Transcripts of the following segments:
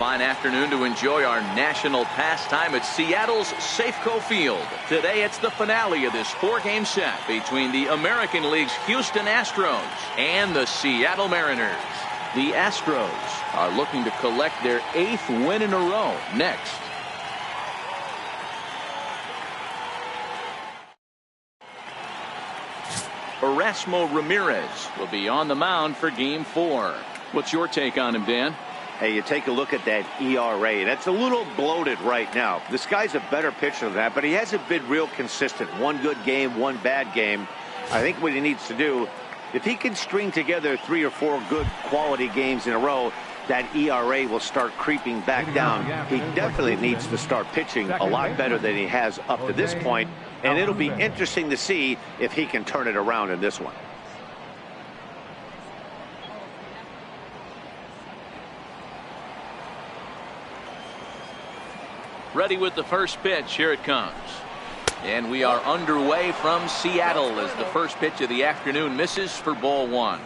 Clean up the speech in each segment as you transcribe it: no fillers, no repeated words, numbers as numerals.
fine afternoon to enjoy our national pastime at Seattle's Safeco Field. Today it's the finale of this 4-game set between the American League's Houston Astros and the Seattle Mariners. The Astros are looking to collect their 8th win in a row next. Erasmo Ramirez will be on the mound for Game 4. What's your take on him, Dan? Hey, you take a look at that ERA. That's a little bloated right now. This guy's a better pitcher than that, but he hasn't been real consistent. One good game, one bad game. I think what he needs to do, if he can string together 3 or 4 good quality games in a row, that ERA will start creeping back down. He definitely needs to start pitching a lot better than he has up to this point, and it'll be interesting to see if he can turn it around in this one. Ready with the first pitch. Here it comes. And we are underway from Seattle as the first pitch of the afternoon misses for ball 1.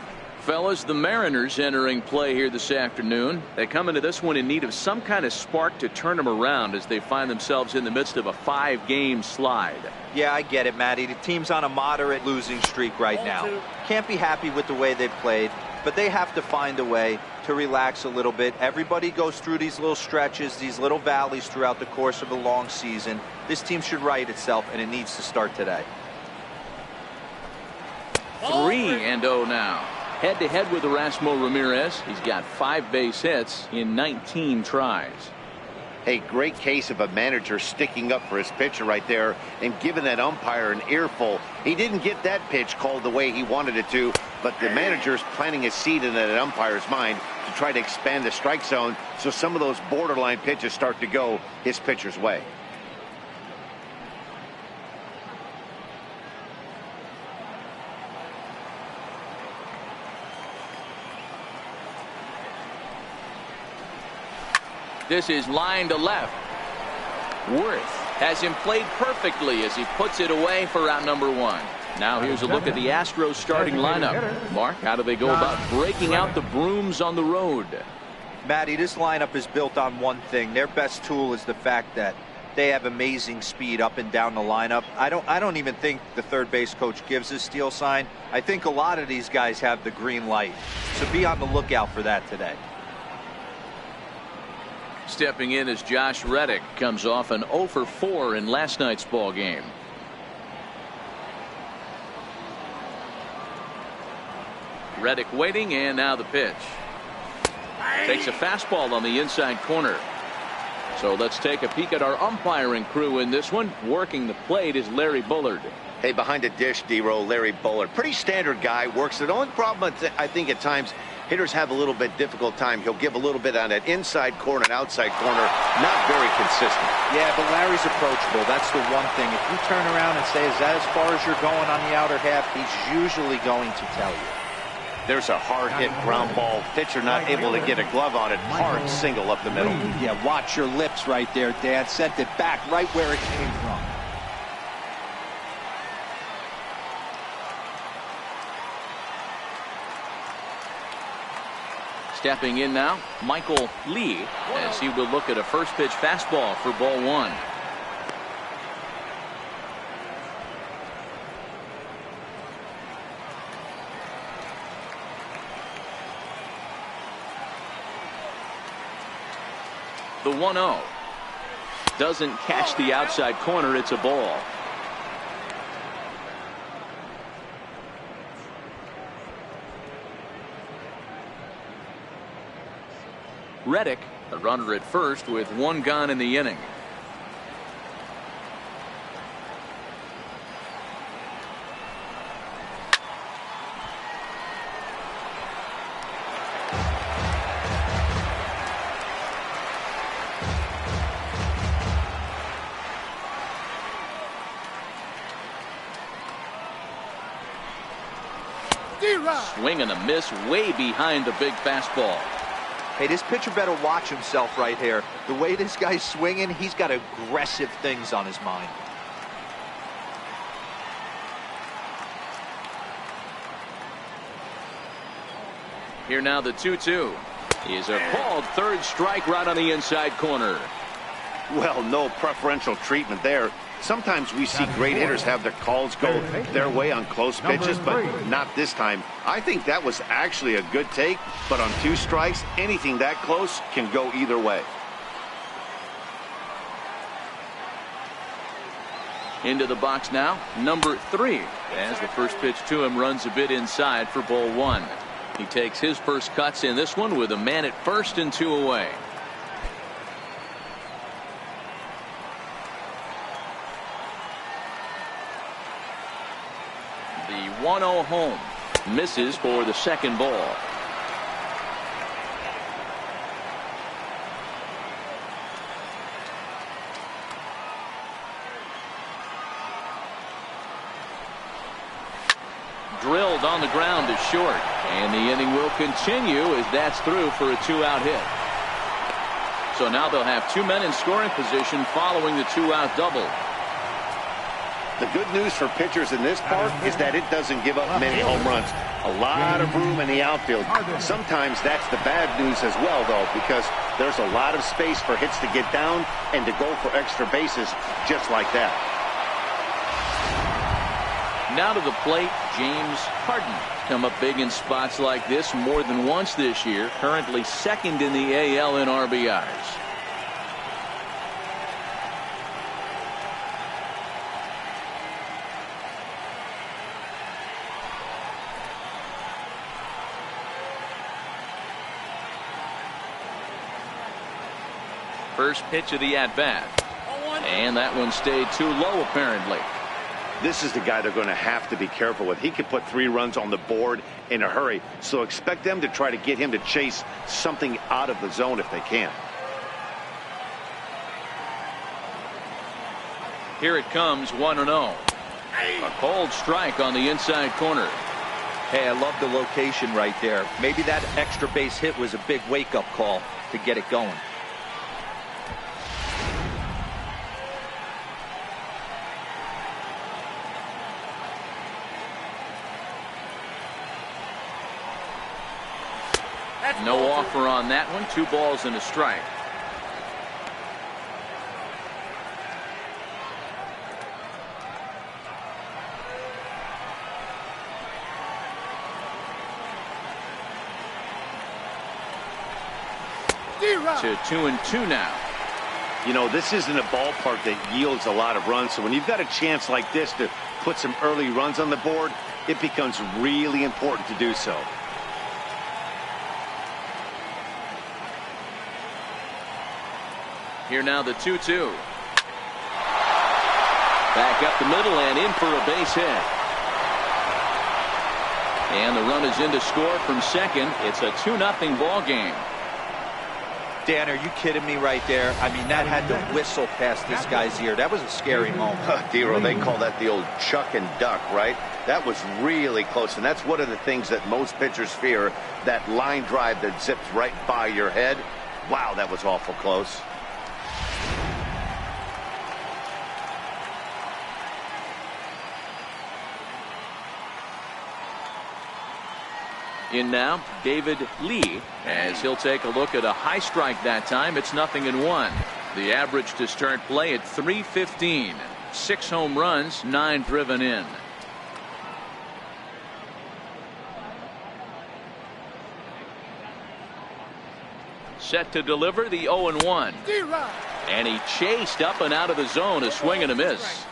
Fellas, the Mariners entering play here this afternoon. They come into this one in need of some kind of spark to turn them around as they find themselves in the midst of a 5-game slide. Yeah, I get it, Matty. The team's on a moderate losing streak right now. Can't be happy with the way they've played, but they have to find a way to relax a little bit. Everybody goes through these little stretches, these little valleys throughout the course of a long season. This team should right itself, and it needs to start today. 3-0 now. Head-to-head with Erasmo Ramirez. He's got 5 base hits in 19 tries. Hey, great case of a manager sticking up for his pitcher right there and giving that umpire an earful. He didn't get that pitch called the way he wanted it to, but the manager's planting a seed in that umpire's mind to try to expand the strike zone so some of those borderline pitches start to go his pitcher's way. This is line to left. Worth has him played perfectly as he puts it away for out number 1. Now here's a look at the Astros starting lineup. Mark, how do they go about breaking out the brooms on the road? Matty, this lineup is built on one thing. Their best tool is the fact that they have amazing speed up and down the lineup. I don't even think the third base coach gives a steal sign. I think a lot of these guys have the green light. So be on the lookout for that today. Stepping in as Josh Reddick comes off an 0 for 4 in last night's ball game. Reddick waiting, and now the pitch. Takes a fastball on the inside corner. So let's take a peek at our umpiring crew in this one. Working the plate is Larry Bullard. Hey, behind the dish, D-Roll, Larry Bullard. Pretty standard guy, works it. The only problem I think at times hitters have a little bit difficult time. He'll give a little bit on that inside corner and outside corner. Not very consistent. Yeah, but Larry's approachable. That's the one thing. If you turn around and say, is that as far as you're going on the outer half, he's usually going to tell you. There's a hard hit ground ball. Pitcher not able to get a glove on it. Hard single up the middle. Yeah, watch your lips right there, Dad. Sent it back right where it came from. Stepping in now, Michael Lee, as he will look at a first pitch fastball for ball 1. The 1-0 doesn't catch the outside corner. It's a ball. Reddick, the runner at first with 1 gone in the inning. Swing and a miss way behind the big fastball. Hey, this pitcher better watch himself right here. The way this guy's swinging, he's got aggressive things on his mind. Here now the 2-2. is a called third strike right on the inside corner. Well, no preferential treatment there. Sometimes we see great hitters have their calls go their way on close pitches, but not this time. I think that was actually a good take, but on 2 strikes, anything that close can go either way. Into the box now, number 3, as the first pitch to him runs a bit inside for ball 1. He takes his first cuts in this one with a man at first and 2 away. The 1-0 home misses for the second ball. Drilled on the ground to short, and the inning will continue as that's through for a 2-out hit. So now they'll have 2 men in scoring position following the 2-out double. The good news for pitchers in this park is that it doesn't give up many home runs. A lot of room in the outfield. Sometimes that's the bad news as well, though, because there's a lot of space for hits to get down and to go for extra bases just like that. Now to the plate, James Harden. Come up big in spots like this more than once this year. Currently second in the AL in RBIs. First pitch of the at-bat. And that one stayed too low, apparently. This is the guy they're going to have to be careful with. He could put 3 runs on the board in a hurry, so expect them to try to get him to chase something out of the zone if they can. Here it comes, 1-0. A cold strike on the inside corner. Hey, I love the location right there. Maybe that extra base hit was a big wake-up call to get it going. No offer on that one. 2 balls and a strike. To 2-2 now. You know, this isn't a ballpark that yields a lot of runs, so when you've got a chance like this to put some early runs on the board, it becomes really important to do so. Here now the 2-2. Back up the middle and in for a base hit. And the run is in to score from second. It's a 2-0 ball game. Dan, are you kidding me right there? I mean, that had to whistle past this guy's ear. That was a scary moment. Dero, they call that the old chuck and duck, right? That was really close, and that's one of the things that most pitchers fear, that line drive that zips right by your head. Wow, that was awful close. In now, David Lee, as he'll take a look at a high strike that time. It's 0-1. The average to start play at .315. 6 home runs, 9 driven in. Set to deliver the 0-1. And he chased up and out of the zone, a swing and a miss.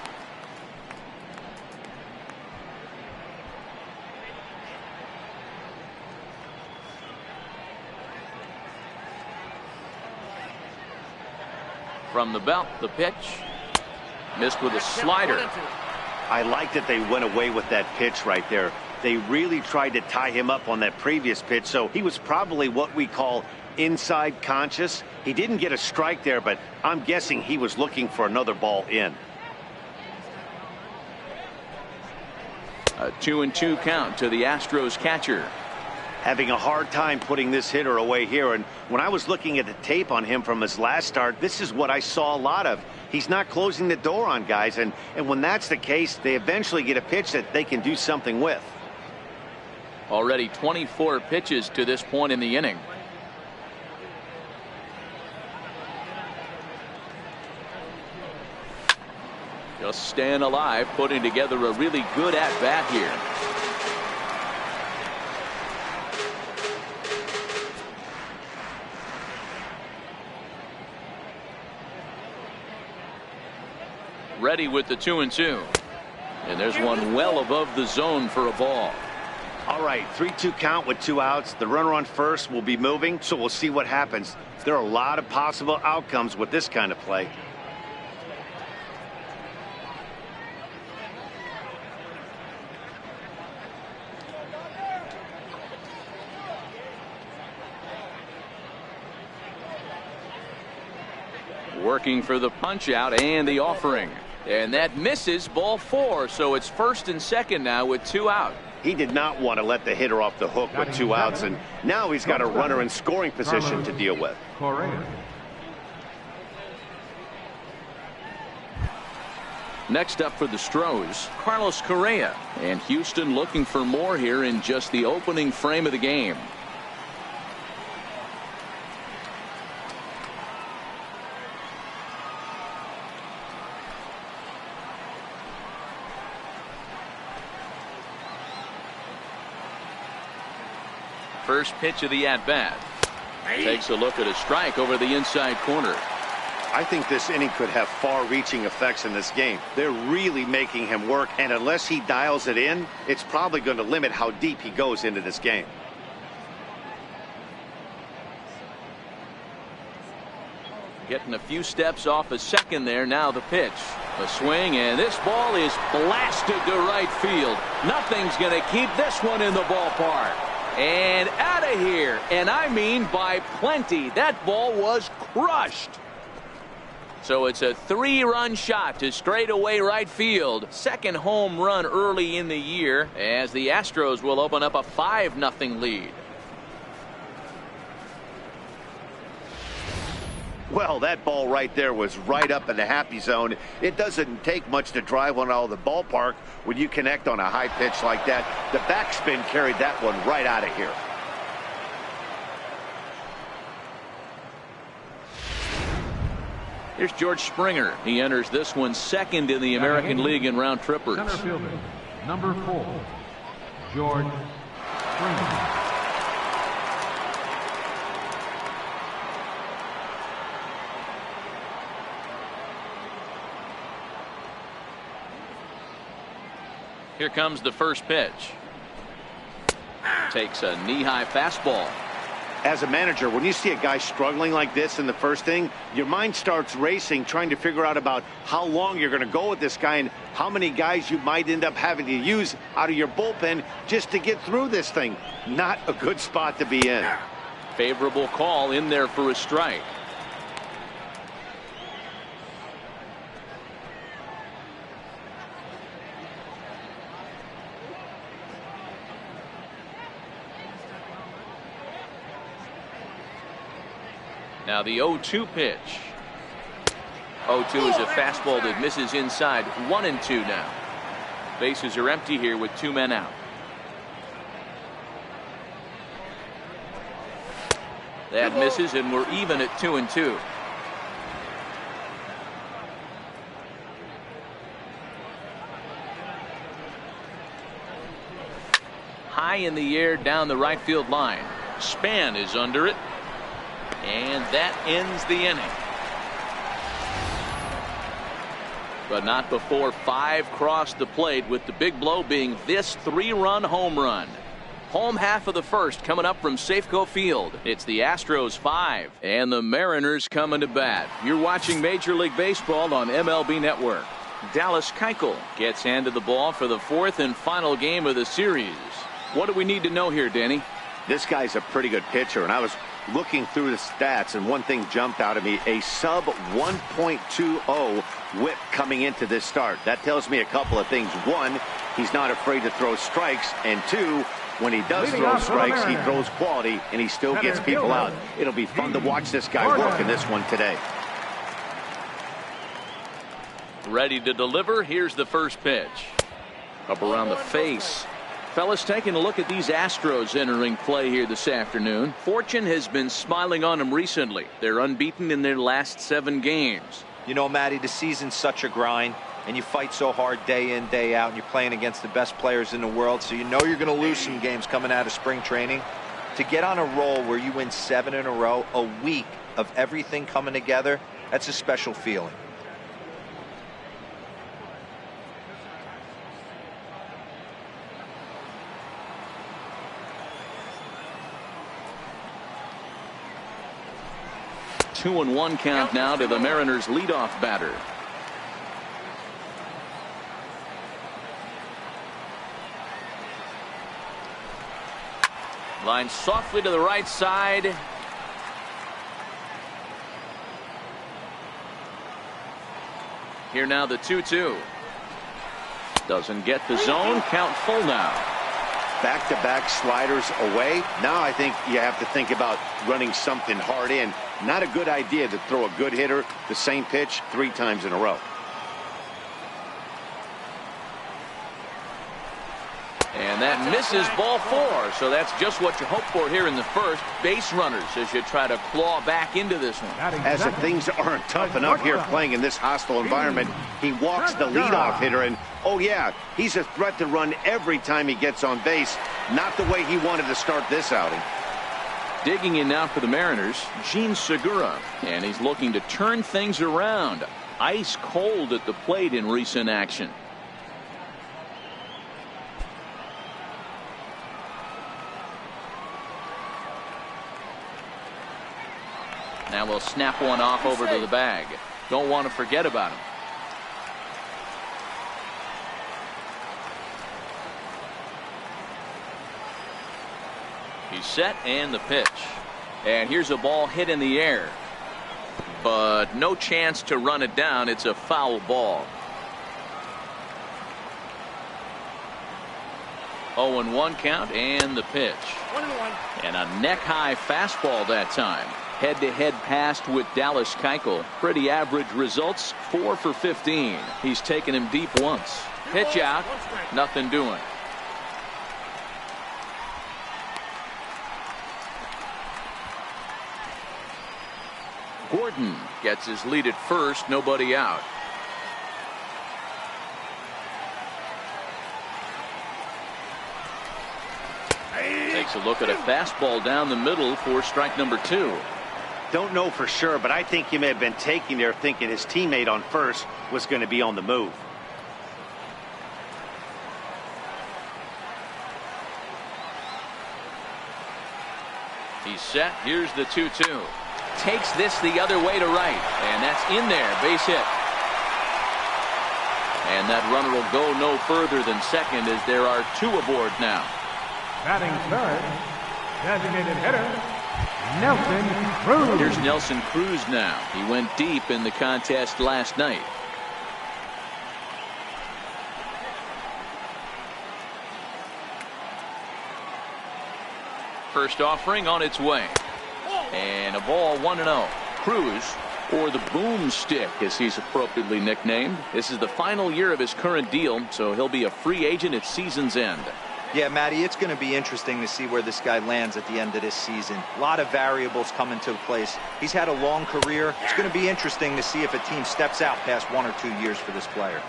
From the belt, the pitch. Missed with a slider. I like that they went away with that pitch right there. They really tried to tie him up on that previous pitch, so he was probably what we call inside conscious. He didn't get a strike there, but I'm guessing he was looking for another ball in. A 2-2 count to the Astros catcher. Having a hard time putting this hitter away here, and when I was looking at the tape on him from his last start, this is what I saw a lot of. He's not closing the door on guys, and when that's the case, they eventually get a pitch that they can do something with. Already 24 pitches to this point in the inning. Just staying alive, putting together a really good at-bat here. Ready with the 2-2. And there's one well above the zone for a ball. All right, 3-2 count with 2 outs. The runner on first will be moving, so we'll see what happens. There are a lot of possible outcomes with this kind of play. Working for the punch out and the offering. And that misses, ball 4. So it's first and second now with 2 out. He did not want to let the hitter off the hook with 2 outs, and now he's got a runner in scoring position to deal with. Next up for the Astros, Carlos Correa. And Houston looking for more here in just the opening frame of the game. First pitch of the at-bat. Takes a look at a strike over the inside corner. I think this inning could have far-reaching effects in this game. They're really making him work, and unless he dials it in, it's probably going to limit how deep he goes into this game. Getting a few steps off a second there. Now the pitch. A swing, and this ball is blasted to right field. Nothing's going to keep this one in the ballpark. And out of here, and I mean by plenty. That ball was crushed. So it's a 3-run shot to straightaway right field. Second home run early in the year, as the Astros will open up a 5-0 lead. Well, that ball right there was right up in the happy zone. It doesn't take much to drive one out of the ballpark when you connect on a high pitch like that. The backspin carried that one right out of here. Here's George Springer. He enters this one second in the American League in round trippers. Center fielder, number 4, George Springer. Here comes the first pitch. Takes a knee-high fastball. As a manager, when you see a guy struggling like this in the first inning, your mind starts racing, trying to figure out about how long you're going to go with this guy and how many guys you might end up having to use out of your bullpen just to get through this thing. Not a good spot to be in. Favorable call in there for a strike. Now the 0-2 pitch. 0-2 is a fastball that misses inside. 1-2 now. Bases are empty here with 2 men out. That misses, and we're even at 2-2. High in the air down the right field line. Span is under it. And that ends the inning. But not before 5 crossed the plate, with the big blow being this 3-run home run. Home half of the first coming up from Safeco Field. It's the Astros 5 and the Mariners coming to bat. You're watching Major League Baseball on MLB Network. Dallas Keuchel gets handed the ball for the 4th and final game of the series. What do we need to know here, Danny? This guy's a pretty good pitcher, and I was looking through the stats, and one thing jumped out at me: a sub 1.20 whip coming into this start. That tells me a couple of things. One, he's not afraid to throw strikes, and 2, when he does throw strikes, he throws quality, and he still gets people out. It'll be fun to watch this guy work in this one today. Ready to deliver. Here's the first pitch. Up around the face. Fellas, taking a look at these Astros entering play here this afternoon. Fortune has been smiling on them recently. They're unbeaten in their last 7 games. You know, Matty, the season's such a grind. and you fight so hard day in, day out, and you're playing against the best players in the world, so you know you're going to lose some games coming out of spring training. To get on a roll where you win 7 in a row, a week of everything coming together, that's a special feeling. Two and one count now to the Mariners leadoff batter. Line softly to the right side. Here now the 2-2. Doesn't get the zone. Count full now. Back-to-back sliders away. Now I think you have to think about running something hard in. Not a good idea to throw a good hitter the same pitch 3 times in a row. And that misses ball 4. So that's just what you hope for here in the first. Base runners as you try to claw back into this one. As if things aren't tough enough here playing in this hostile environment, he walks the leadoff hitter, and oh yeah, he's a threat to run every time he gets on base. Not the way he wanted to start this outing. Digging in now for the Mariners, Gene Segura, and he's looking to turn things around. Ice cold at the plate in recent action. Now we'll snap one off over to the bag. Don't want to forget about him. He's set and the pitch. And here's a ball hit in the air. But no chance to run it down. It's a foul ball. 0-1 count and the pitch. 1-1. And a neck-high fastball that time. Head-to-head passed with Dallas Keuchel. Pretty average results, 4 for 15. He's taken him deep once. Pitch out, nothing doing. Gordon gets his lead at first, nobody out. Takes a look at a fastball down the middle for strike number 2. Don't know for sure, but I think he may have been taking there thinking his teammate on first was going to be on the move. He's set. Here's the 2-2. Takes this the other way to right, and that's in there. Base hit. And that runner will go no further than second as there are 2 aboard now. Batting third, designated hitter, Nelson Cruz. Here's Nelson Cruz now. He went deep in the contest last night. First offering on its way. And a ball 1-0. Cruz, or the boomstick as he's appropriately nicknamed. This is the final year of his current deal, so he'll be a free agent at season's end. Yeah, Matty, it's going to be interesting to see where this guy lands at the end of this season. A lot of variables come into place. He's had a long career. It's going to be interesting to see if a team steps out past 1 or 2 years for this player.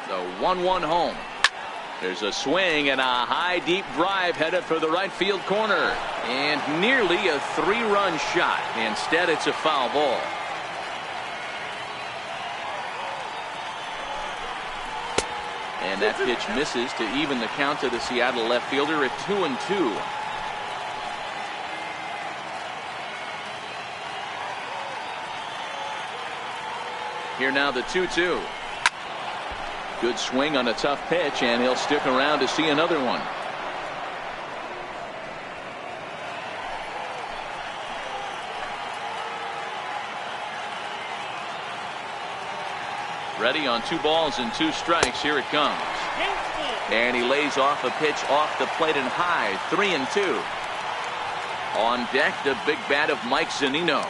The 1-1 home. There's a swing and a high deep drive headed for the right field corner, and nearly a 3-run shot. Instead, it's a foul ball. And that pitch misses to even the count to the Seattle left fielder at 2-2. Here now the 2-2. Good swing on a tough pitch, and he'll stick around to see another one. Ready on 2 balls and 2 strikes. Here it comes. And he lays off a pitch off the plate and high. 3-2. On deck, the big bat of Mike Zunino.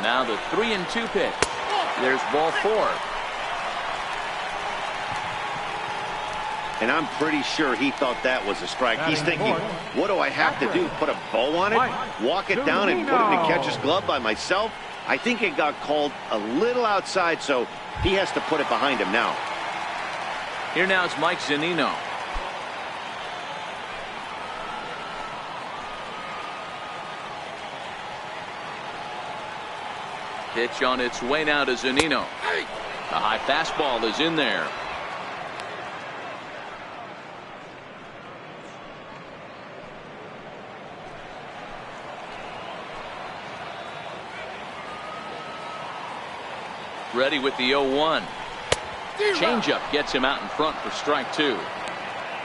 Now the 3-2 pitch. There's ball 4. And I'm pretty sure he thought that was a strike. He's thinking, what do I have to do? Put a bow on it? Walk it down and put it in the catcher's glove by myself? I think it got called a little outside, so he has to put it behind him now. Here now is Mike Zunino. Pitch on its way now to Zunino. A high fastball is in there. Ready with the 0-1. Changeup gets him out in front for strike 2.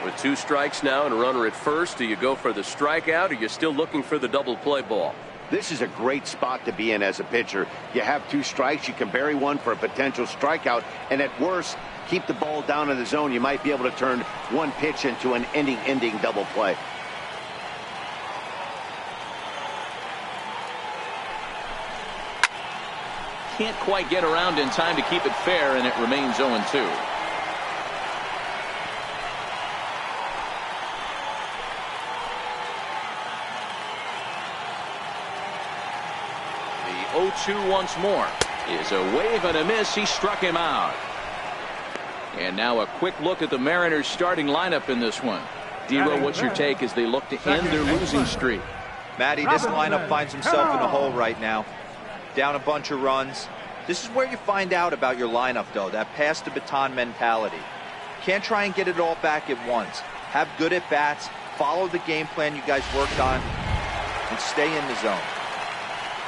With 2 strikes now and a runner at first, do you go for the strikeout, or are you still looking for the double play ball? This is a great spot to be in as a pitcher. You have 2 strikes, you can bury one for a potential strikeout, and at worst, keep the ball down in the zone. You might be able to turn one pitch into an ending double play. Can't quite get around in time to keep it fair, and it remains 0-2. The 0-2 once more is a wave and a miss. He struck him out. And now a quick look at the Mariners starting lineup in this one. Dero, what's your take as they look to end their losing streak? Matty, this lineup finds himself in a hole right now. Down a bunch of runs. This is where you find out about your lineup, though, that pass the baton mentality. Can't try and get it all back at once. Have good at bats, follow the game plan you guys worked on, and stay in the zone.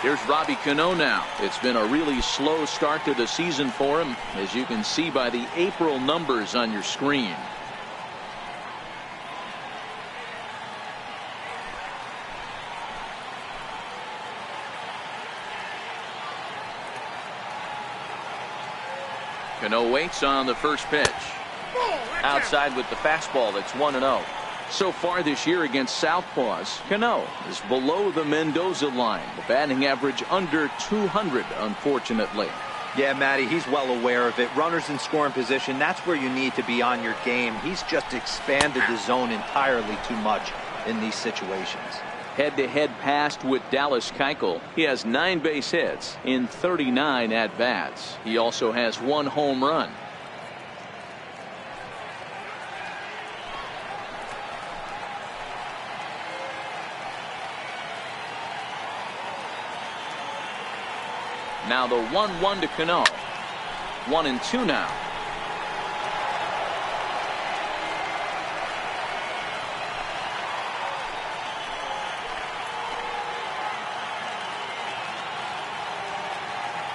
Here's Robbie Cano now. It's been a really slow start to the season for him, as you can see by the April numbers on your screen. Cano waits on the first pitch. Outside with the fastball. That's 1-0. So far this year against Southpaws, Cano is below the Mendoza line. The batting average under 200, unfortunately. Yeah, Matty, he's well aware of it. Runners in scoring position, that's where you need to be on your game. He's just expanded the zone entirely too much in these situations. Head-to-head passed with Dallas Keuchel. He has 9 base hits in 39 at-bats. He also has 1 home run. Now the 1-1 to Cano. 1-2 now.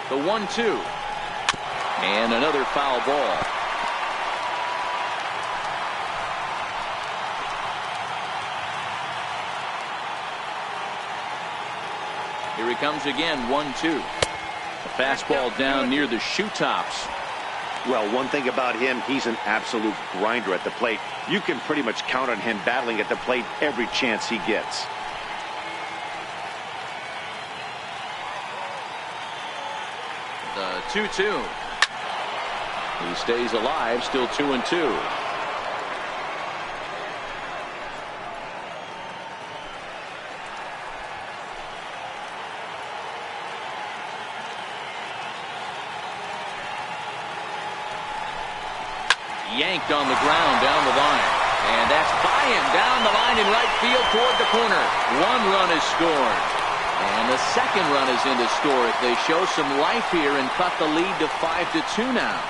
The 1-2. And another foul ball. Here he comes again, 1-2. A fastball down near the shoe tops. Well, one thing about him, he's an absolute grinder at the plate. You can pretty much count on him battling at the plate every chance he gets. The 2-2. He stays alive, still 2-2. Yanked on the ground down the line. And that's by him down the line in right field toward the corner. 1 run is scored. And the second run is in to score it. They show some life here and cut the lead to 5-2 now.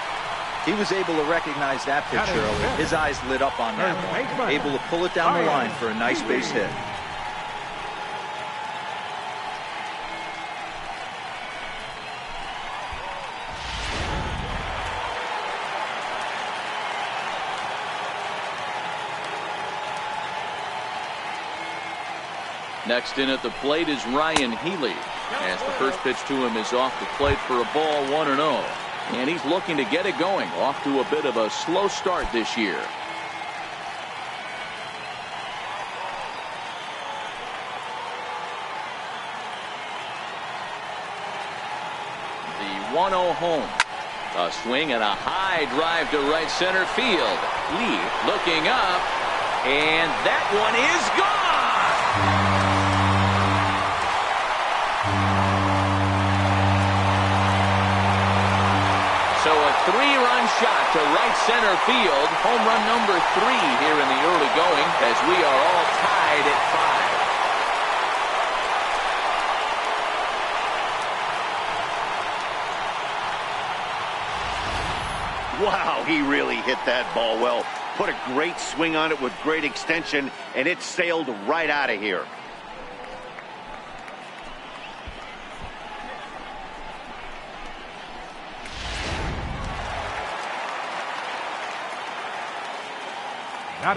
He was able to recognize that pitch early. His eyes lit up on that one. Able to pull it down the line for a nice base hit. Next in at the plate is Ryan Healy. As the first pitch to him is off the plate for a ball, 1-0. And he's looking to get it going. Off to a bit of a slow start this year. The 1-0 home. A swing and a high drive to right center field. Lee looking up, and that one is gone. So a 3-run shot to right center field. Home run number 3 here in the early going as we are all tied at 5. Wow, he really hit that ball well. Put a great swing on it with great extension, and it sailed right out of here.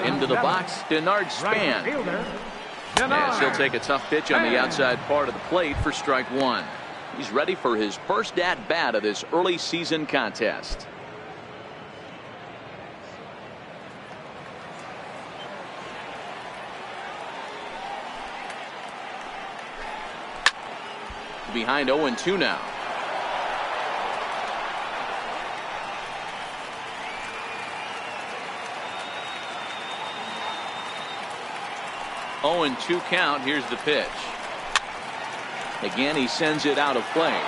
Into the box, Denard Span. As he'll take a tough pitch on the outside part of the plate for strike 1. He's ready for his first at-bat of this early season contest. Behind 0-2 now. Oh, and 2 count. Here's the pitch. Again, he sends it out of play.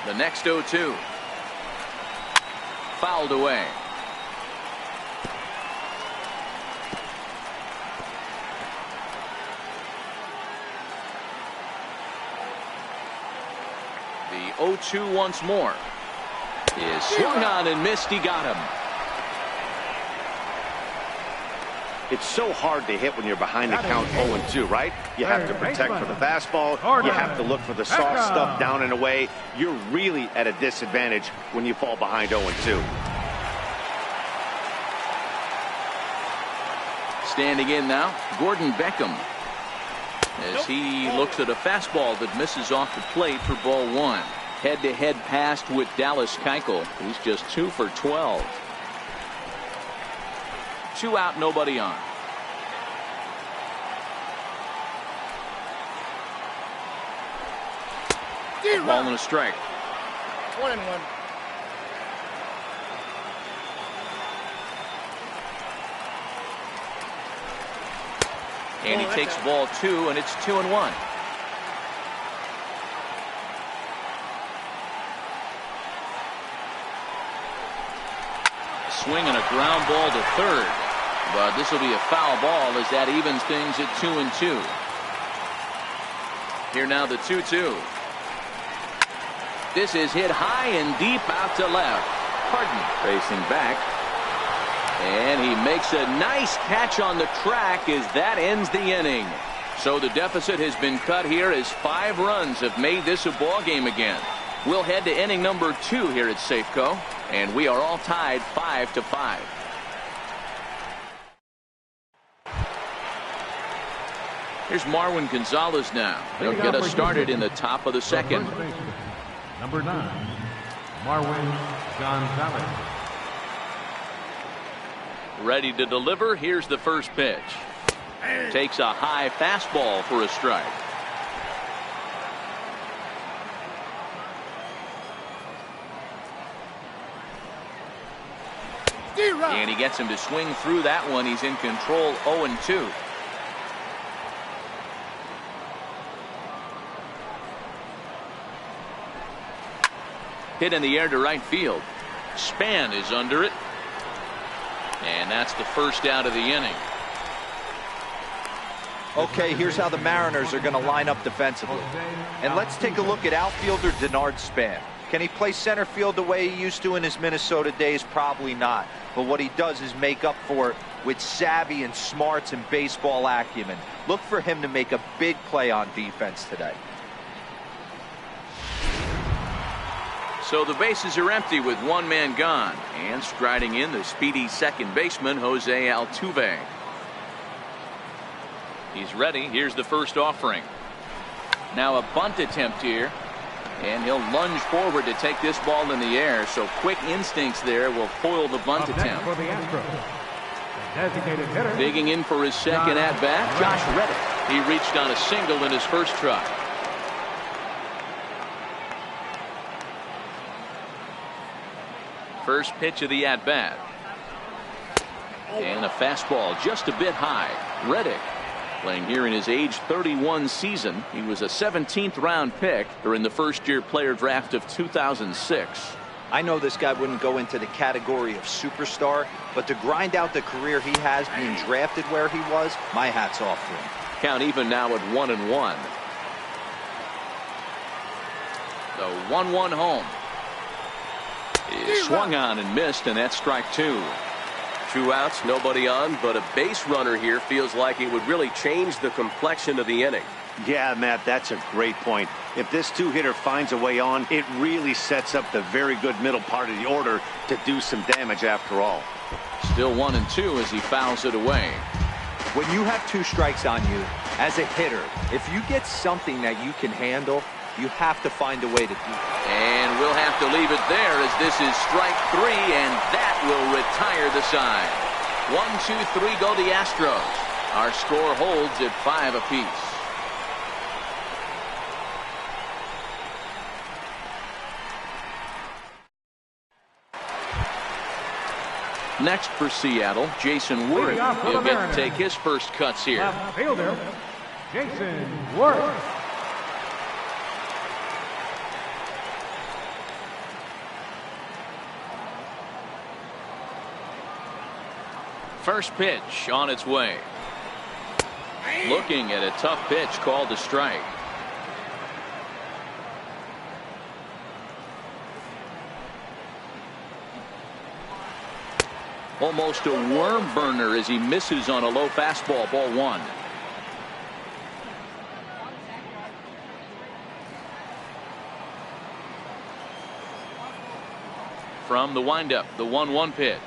The next 0-2. Fouled away. The 0-2 once more. Is swung on and missed. He got him. It's so hard to hit when you're behind the count 0-2, right? You have to protect for the fastball. You have to look for the soft stuff down and away. You're really at a disadvantage when you fall behind 0-2. Standing in now, Gordon Beckham. As he looks at a fastball that misses off the plate for ball 1. Head-to-head pass with Dallas Keuchel. He's just 2 for 12. 2 out, nobody on. A ball and a strike. 1-1. And he takes ball 2, and it's 2-1. Swing and a ground ball to third. But this will be a foul ball as that evens things at 2-2. Here now the 2-2. This is hit high and deep out to left. Harden racing back. And he makes a nice catch on the track as that ends the inning. So the deficit has been cut here as 5 runs have made this a ball game again. We'll head to inning number 2 here at Safeco, and we are all tied 5-5. Here's Marwin Gonzalez now. He'll get us started in the top of the second. Number 9, Marwin Gonzalez. Ready to deliver. Here's the first pitch. Takes a high fastball for a strike. And he gets him to swing through that one. He's in control. 0-2. Hit in the air to right field. Span is under it. And that's the first out of the inning. Okay, here's how the Mariners are going to line up defensively. And let's take a look at outfielder Denard Span. Can he play center field the way he used to in his Minnesota days? Probably not. But what he does is make up for it with savvy and smarts and baseball acumen. Look for him to make a big play on defense today. So the bases are empty with 1 man gone. And striding in the speedy second baseman, Jose Altuve. He's ready. Here's the first offering. Now a bunt attempt here. And he'll lunge forward to take this ball in the air. So quick instincts there will foil the bunt attempt. For the Astros, Designated hitter. Digging in for his second at-bat, Josh Reddick. He reached on a single in his first try. First pitch of the at-bat. And a fastball just a bit high. Reddick playing here in his age 31 season. He was a 17th round pick during the first-year player draft of 2006. I know this guy wouldn't go into the category of superstar, but to grind out the career he has being drafted where he was, my hat's off to him. Count even now at 1-1. The 1-1 home is swung on and missed, and that's strike two. 2 outs, nobody on, but a base runner here feels like it would really change the complexion of the inning. Yeah, Matt, that's a great point. If this two-hitter finds a way on, it really sets up the very good middle part of the order to do some damage after all. Still 1-2 as he fouls it away. When you have 2 strikes on you, as a hitter, if you get something that you can handle, you have to find a way to do it. And we'll have to leave it there as this is strike 3, and that will retire the side. 1-2-3 go the Astros. Our score holds at 5 apiece. Next for Seattle, Jason Wood. He'll get to take his first cuts here. Left fielder, Jason Wood. First pitch on its way. Looking at a tough pitch called a strike. Almost a worm burner as he misses on a low fastball. Ball 1. From the windup, the 1-1 pitch.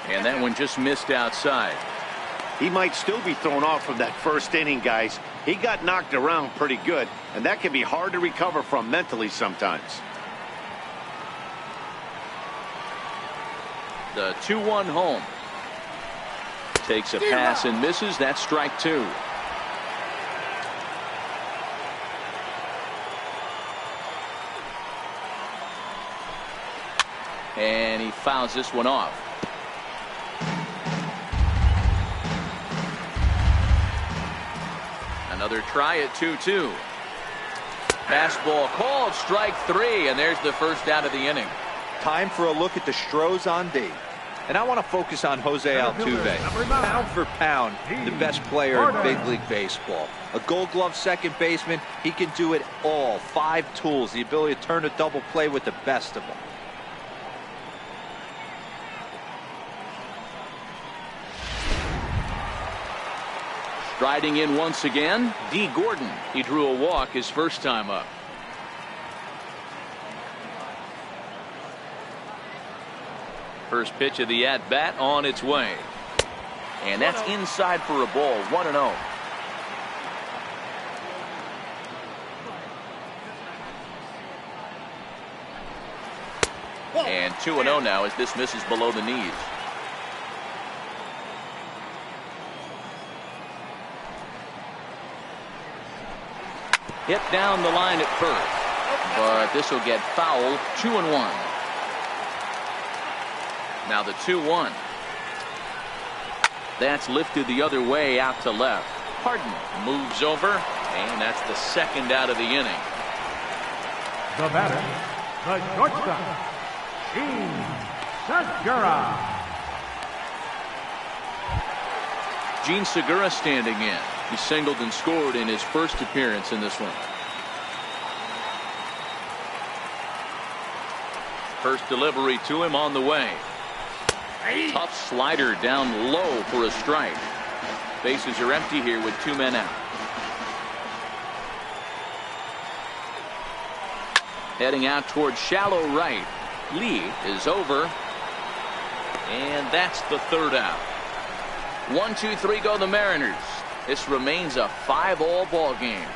And that one just missed outside. He might still be thrown off from that first inning, guys. He got knocked around pretty good, and that can be hard to recover from mentally sometimes. The 2-1 home. Takes a pass and misses. That's strike 2. And he fouls this one off. Another try at 2-2. Fastball called, strike 3, and there's the first out of the inning. Time for a look at the Astros on D. And I want to focus on Jose Altuve. Pound for pound, the best player in Big League Baseball. A Gold Glove second baseman, he can do it all. 5 tools, the ability to turn a double play with the best of them. Striding in once again, D. Gordon. He drew a walk his first time up. First pitch of the at-bat on its way. And that's inside for a ball. 1-0. And 2-0 now as this misses below the knees. Hit down the line at first, but this will get foul. 2-1. Now the 2-1. That's lifted the other way out to left. Harden moves over, and that's the second out of the inning. The batter, the shortstop, Gene Segura. Gene Segura standing in. He singled and scored in his first appearance in this one. First delivery to him on the way. Tough slider down low for a strike. Bases are empty here with 2 men out. Heading out towards shallow right. Lee is over. And that's the third out. 1-2-3 go the Mariners. This remains a 5-all ball game.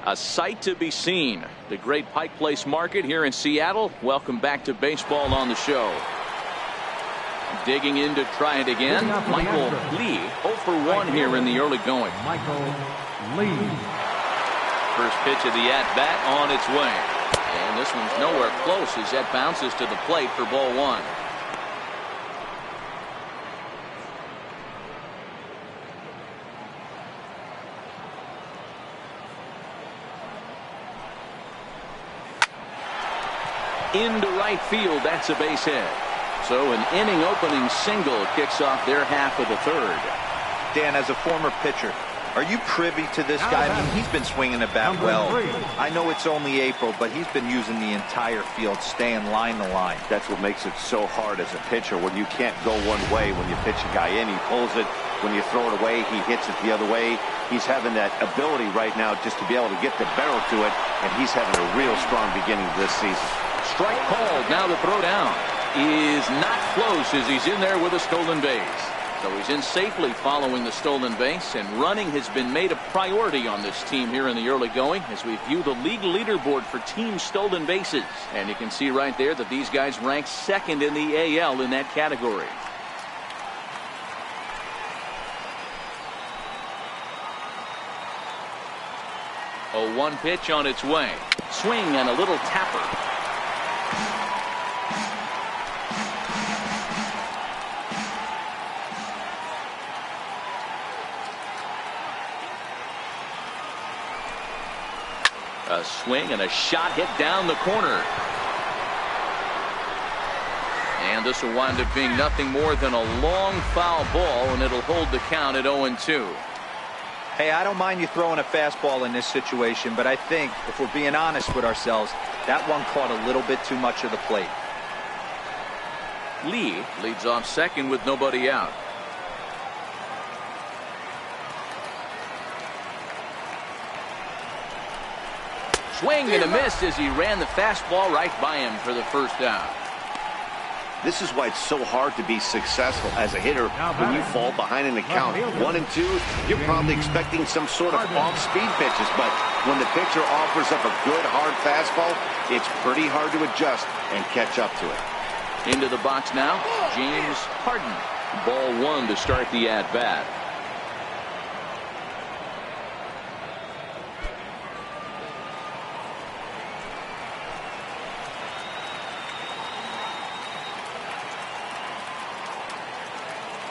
A sight to be seen. The great Pike Place Market here in Seattle. Welcome back to baseball on the show. Digging in to try it again. Michael Lee 0 for 1 here in the early going. Michael Lee. First pitch of the at-bat on its way. And this one's nowhere close as that bounces to the plate for ball 1. Into right field, that's a base hit. So an inning opening single kicks off their half of the third. Dan, as a former pitcher, are you privy to this guy? I mean, he's been swinging the bat well. I know it's only April, but he's been using the entire field, staying line to line. That's what makes it so hard as a pitcher when you can't go one way. When you pitch a guy in, he pulls it. When you throw it away, he hits it the other way. He's having that ability right now just to be able to get the barrel to it, and he's having a real strong beginning of this season. Strike called. Now the throw down is not close as he's in there with a stolen base. So he's in safely following the stolen base, and running has been made a priority on this team here in the early going as we view the league leaderboard for team stolen bases. And you can see right there that these guys rank second in the AL in that category. A 1 pitch on its way. Swing and a little tapper. A swing and a shot hit down the corner. And this will wind up being nothing more than a long foul ball, and it'll hold the count at 0-2. Hey, I don't mind you throwing a fastball in this situation, but I think, if we're being honest with ourselves, that one caught a little bit too much of the plate. Lee leads off second with nobody out. Swing and a miss as he ran the fastball right by him for the first down. This is why it's so hard to be successful as a hitter when you fall behind in the count. 1 and 2, you're probably expecting some sort of off-speed pitches, but when the pitcher offers up a good hard fastball, it's pretty hard to adjust and catch up to it. Into the box now, James Harden. Ball 1 to start the at-bat.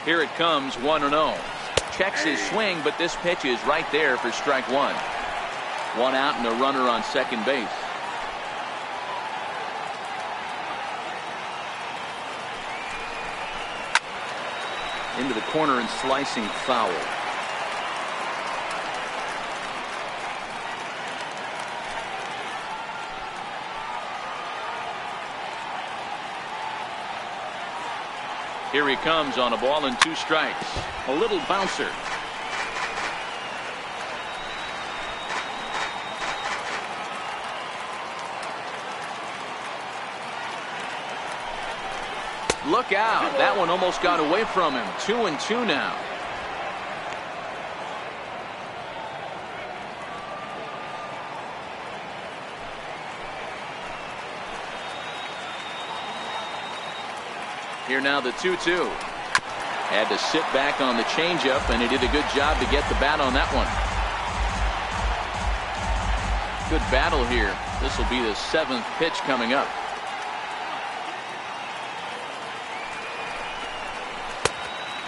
Here it comes, 1-0. Checks his swing, but this pitch is right there for strike 1. 1 out and a runner on second base. Into the corner and slicing foul. Here he comes on a ball and 2 strikes. A little bouncer. Look out. That one almost got away from him. 2-2 now. Here now the 2-2. Had to sit back on the changeup, and he did a good job to get the bat on that one. Good battle here. This will be the 7th pitch coming up.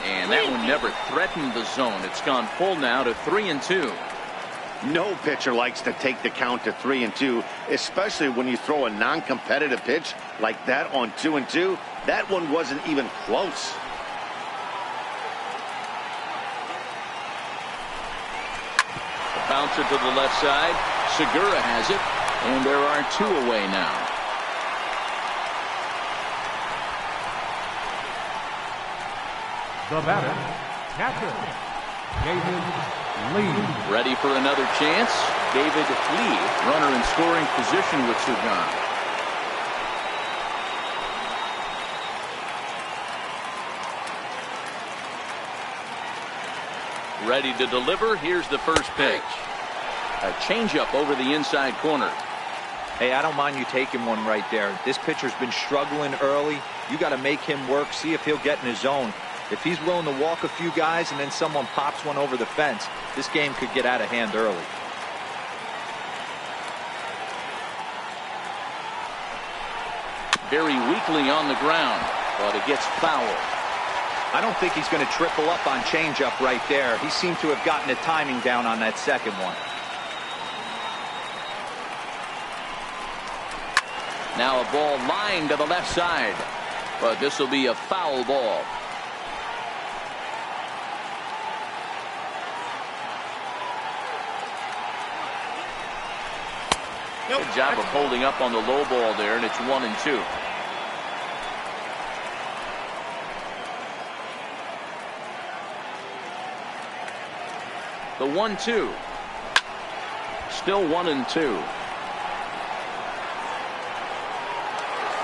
And that one never threatened the zone. It's gone full now to 3-2. No pitcher likes to take the count to 3-2, especially when you throw a non-competitive pitch like that on 2-2. That one wasn't even close. A bouncer to the left side. Segura has it, and there are 2 away now. The batter, catcher, David Lee. Ready for another chance. David Lee, runner in scoring position with 2 gone. Ready to deliver. Here's the first pitch. A changeup over the inside corner. Hey, I don't mind you taking one right there. This pitcher's been struggling early. You got to make him work, see if he'll get in his zone. If he's willing to walk a few guys and then someone pops one over the fence, this game could get out of hand early. Very weakly on the ground, but it gets fouled. I don't think he's going to triple up on changeup right there. He seemed to have gotten the timing down on that second one. Now a ball lined to the left side, but this will be a foul ball. Good job of holding up on the low ball there, and it's 1-2. The 1-2. Still 1-2.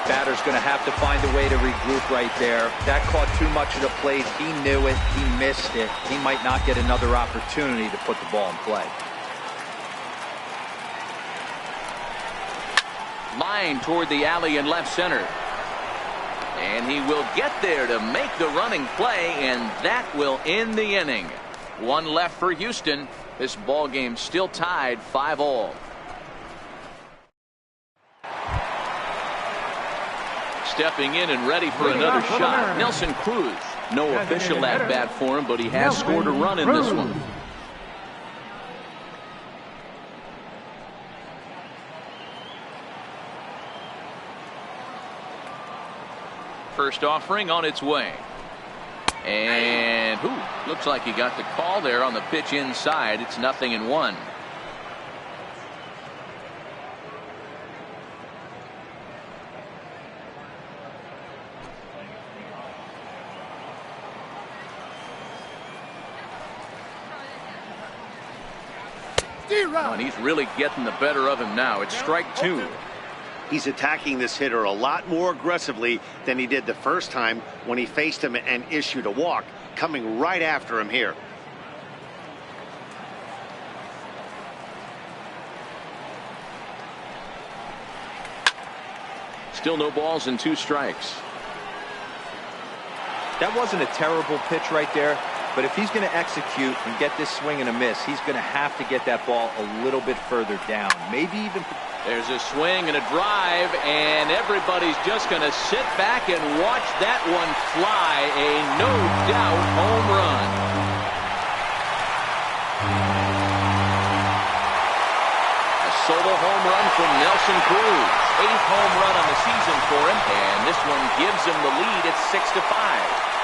Batter's going to have to find a way to regroup right there. That caught too much of the plate. He knew it. He missed it. He might not get another opportunity to put the ball in play. Line toward the alley in left center. And he will get there to make the running play, and that will end the inning. One left for Houston. This ball game still tied 5-all. Stepping in and ready for another shot, Nelson Cruz. No official at bat for him, but he has scored a run in this one. First offering on its way. And looks like he got the call there on the pitch inside. It's 0-1. And he's really getting the better of him now. It's strike 2. He's attacking this hitter a lot more aggressively than he did the first time when he faced him and issued a walk, coming right after him here. Still no balls and 2 strikes. That wasn't a terrible pitch right there, but if he's going to execute and get this swing and a miss, he's going to have to get that ball a little bit further down. Maybe even... There's a swing and a drive, and everybody's just going to sit back and watch that one fly. A no-doubt home run. A solo home run from Nelson Cruz. 8th home run on the season for him, and this one gives him the lead at 6-5.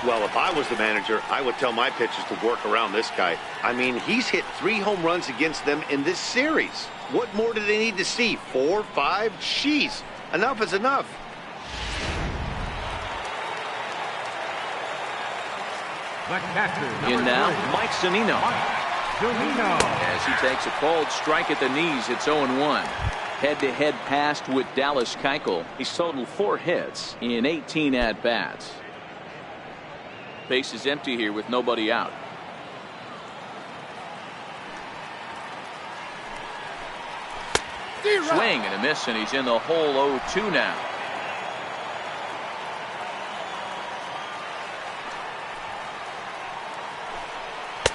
Well, if I was the manager, I would tell my pitchers to work around this guy. I mean, he's hit 3 home runs against them in this series. What more do they need to see? 4, 5? Jeez, enough is enough. In now, Mike Zunino. As he takes a called strike at the knees, it's 0-1. Head-to-head passed with Dallas Keuchel. He's totaled 4 hits in 18 at-bats. Base is empty here with nobody out. Swing and a miss, and he's in the hole. 0-2 now.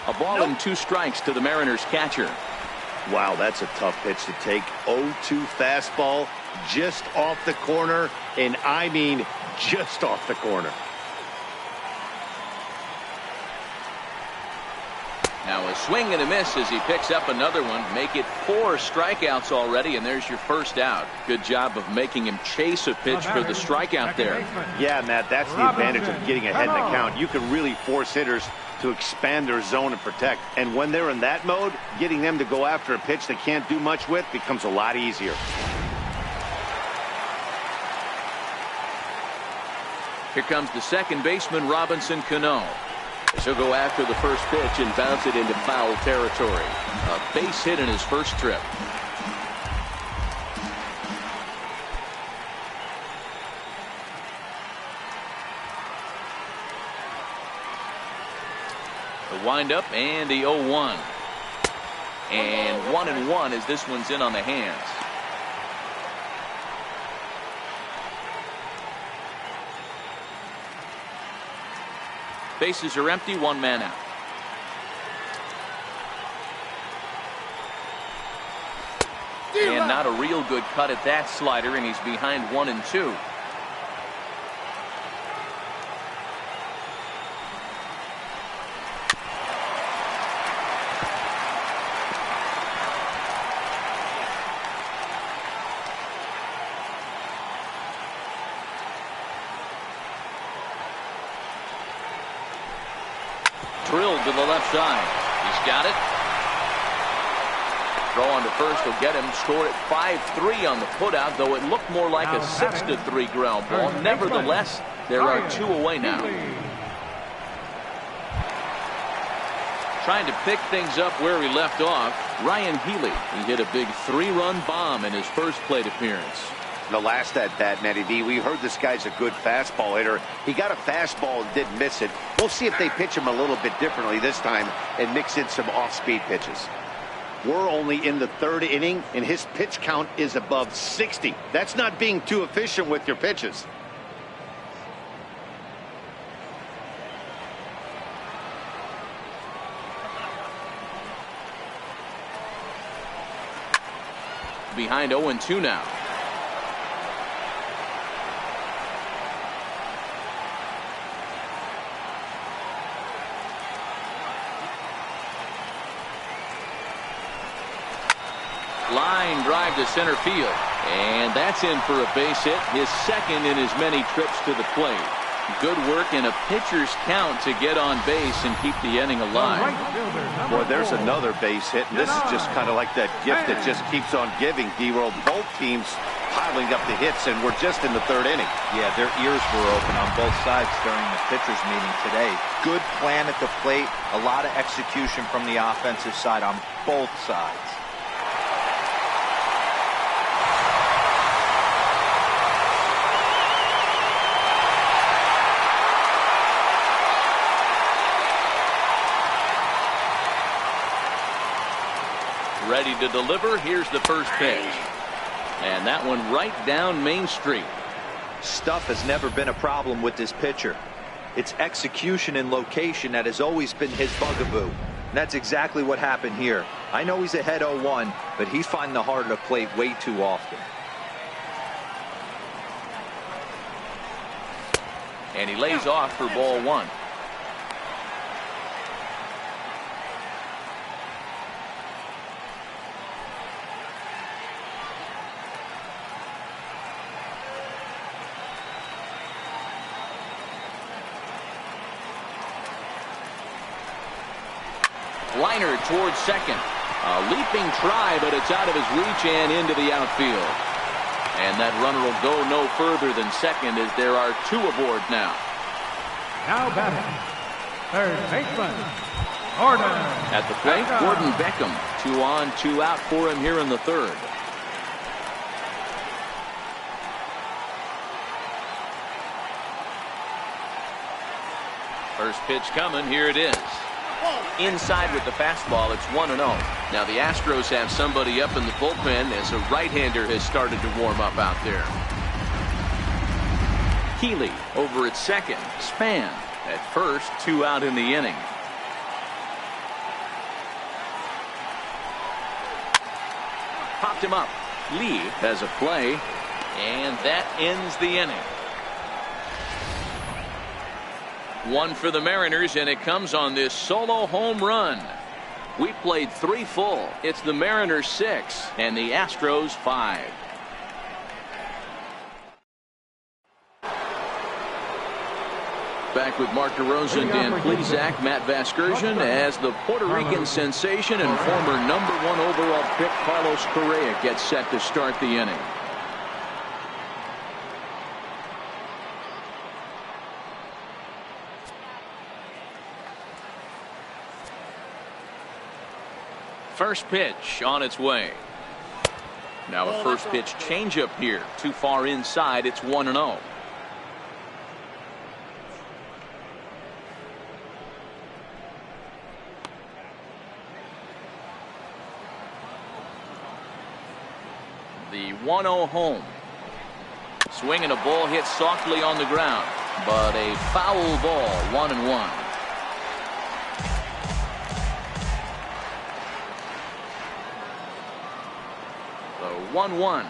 A ball and 2 strikes to the Mariners catcher. Wow, that's a tough pitch to take. 0-2 fastball just off the corner, and I mean just off the corner. Now a swing and a miss as he picks up another one. Make it 4 strikeouts already, and there's your first out. Good job of making him chase a pitch for the strikeout there. Yeah, Matt, that's the advantage of getting ahead in the count. You can really force hitters to expand their zone and protect. And when they're in that mode, getting them to go after a pitch they can't do much with becomes a lot easier. Here comes the second baseman, Robinson Cano. He'll go after the first pitch and bounce it into foul territory. A base hit in his first trip. The windup and the 0-1. And 1-1 as this one's in on the hands. Bases are empty, one man out. And not a real good cut at that slider, and he's behind 1-2. Drilled to the left side. He's got it. Throw on to first will get him. Score at 5-3 on the putout, though it looked more like a 6-3 ground ball. Nevertheless, there are 2 away now. Trying to pick things up where he left off, Ryan Healy. He hit a big 3-run bomb in his first plate appearance. The last at bat, Matty V, we heard this guy's a good fastball hitter. He got a fastball and didn't miss it. We'll see if they pitch him a little bit differently this time and mix in some off-speed pitches. We're only in the 3rd inning, and his pitch count is above 60. That's not being too efficient with your pitches. Behind 0-2 now. Line drive to center field. And that's in for a base hit. His second in as many trips to the plate. Good work in a pitcher's count to get on base and keep the inning alive. Boy, there's another base hit. And this is just kind of like that gift that just keeps on giving, D-Roll. Both teams piling up the hits, and we're just in the 3rd inning. Yeah, their ears were open on both sides during the pitchers meeting today. Good plan at the plate. A lot of execution from the offensive side on both sides. Ready to deliver. Here's the first pitch. And that one right down Main Street. Stuff has never been a problem with this pitcher. It's execution and location that has always been his bugaboo. And that's exactly what happened here. I know he's ahead 0-1, but he's finding the heart of the plate way too often. And he lays off for ball 1. Liner towards second. A leaping try, but it's out of his reach and into the outfield. And that runner will go no further than second as there are 2 aboard now. Now batting, 3rd baseman, Gordon. At the plate, Gordon Beckham. 2 on, 2 out for him here in the 3rd. First pitch coming. Here it is. Inside with the fastball. It's 1-0. Now the Astros have somebody up in the bullpen as a right-hander has started to warm up out there. Healy over at second. Span at first. 2 out in the inning. Popped him up. Lee has a play, and that ends the inning. 1 for the Mariners, and it comes on this solo home run. We played 3 full. It's the Mariners 6 and the Astros 5. Back with Mark DeRosa and Dan Plesac, Matt Vasgersian, as the Puerto Rican sensation and former #1 overall pick Carlos Correa gets set to start the inning. First pitch on its way. Now a first pitch changeup here. Too far inside. It's 1-0. The 1-0 home. Swinging a ball hit softly on the ground, but a foul ball. 1-1. The 1-1.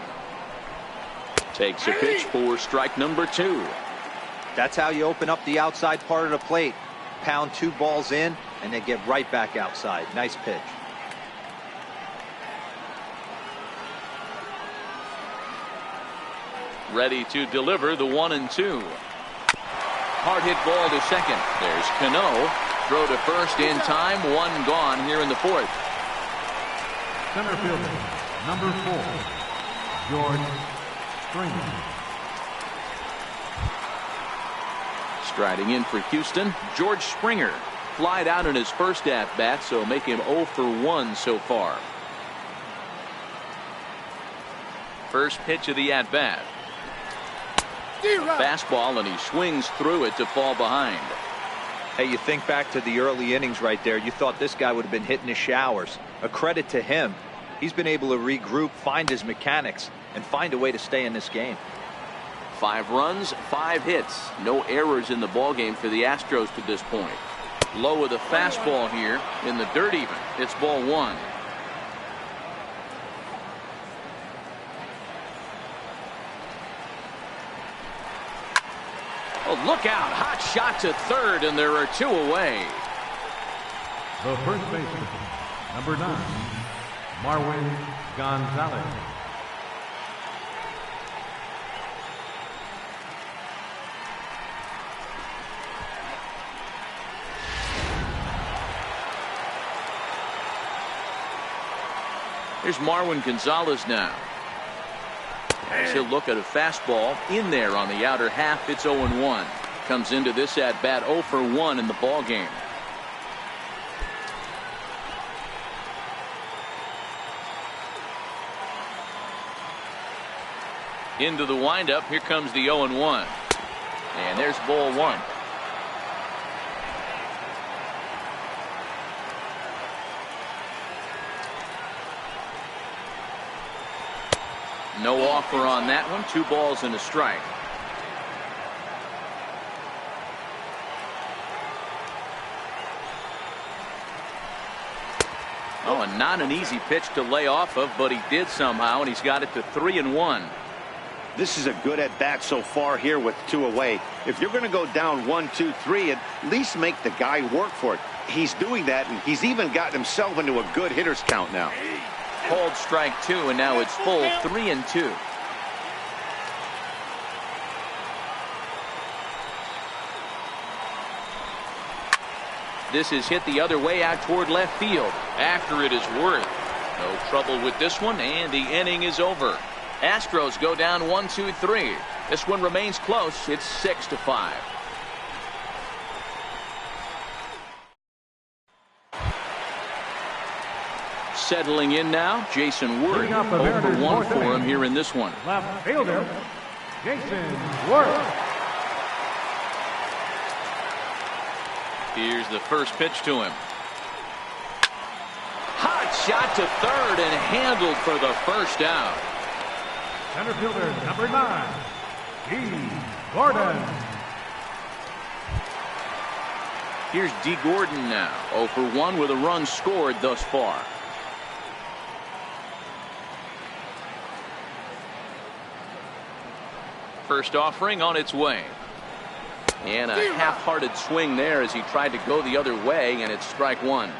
Takes a pitch for strike number 2. That's how you open up the outside part of the plate. Pound 2 balls in, and they get right back outside. Nice pitch. Ready to deliver the 1-2. Hard hit ball to second. There's Cano. Throw to first in time. 1 gone here in the 4th. Center fielder, number 4, George Springer. Striding in for Houston, George Springer. Flied out in his first at-bat, so make him 0 for 1 so far. First pitch of the at-bat. Fastball, and he swings through it to fall behind. Hey, you think back to the early innings right there. You thought this guy would have been hitting the showers. A credit to him. He's been able to regroup, find his mechanics, and find a way to stay in this game. 5 runs, 5 hits. No errors in the ballgame for the Astros to this point. Low with a fastball here in the dirt even. It's ball 1. Oh, look out. Hot shot to third, and there are 2 away. The first baseman, number 9, Marwin Gonzalez. Here's Marwin Gonzalez now. As he'll look at a fastball in there on the outer half. It's 0-1. Comes into this at bat 0 for 1 in the ball game. Into the windup. Here comes the 0-1. And there's ball 1. No offer on that one. 2 balls and a strike. Oh, and not an easy pitch to lay off of, but he did somehow, and he's got it to 3-1. This is a good at bat so far here with 2 away. If you're going to go down 1, 2, 3, at least make the guy work for it. He's doing that, and he's even gotten himself into a good hitter's count now. Called strike 2, and now it's full 3-2. This is hit the other way out toward left field. After it is Worth. No trouble with this one, and the inning is over. Astros go down 1-2-3. This one remains close. It's 6-5. Settling in now, Jason Worth. Over 1 for him here in this one. Left fielder, Jason Worth. Here's the first pitch to him. Hot shot to third and handled for the first out. Center fielder, number 9, D. Gordon. Here's D. Gordon now. 0 for 1 with a run scored thus far. First offering on its way. And a half-hearted swing there as he tried to go the other way, and it's strike 1.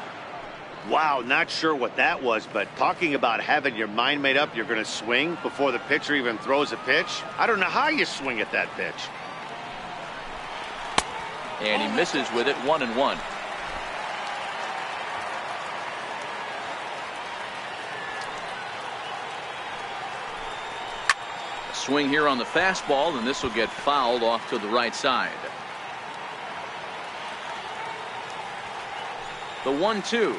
Wow, not sure what that was, but talking about having your mind made up you're going to swing before the pitcher even throws a pitch. I don't know how you swing at that pitch. And he misses with it. 1-1. Swing here on the fastball, and this will get fouled off to the right side. The 1-2.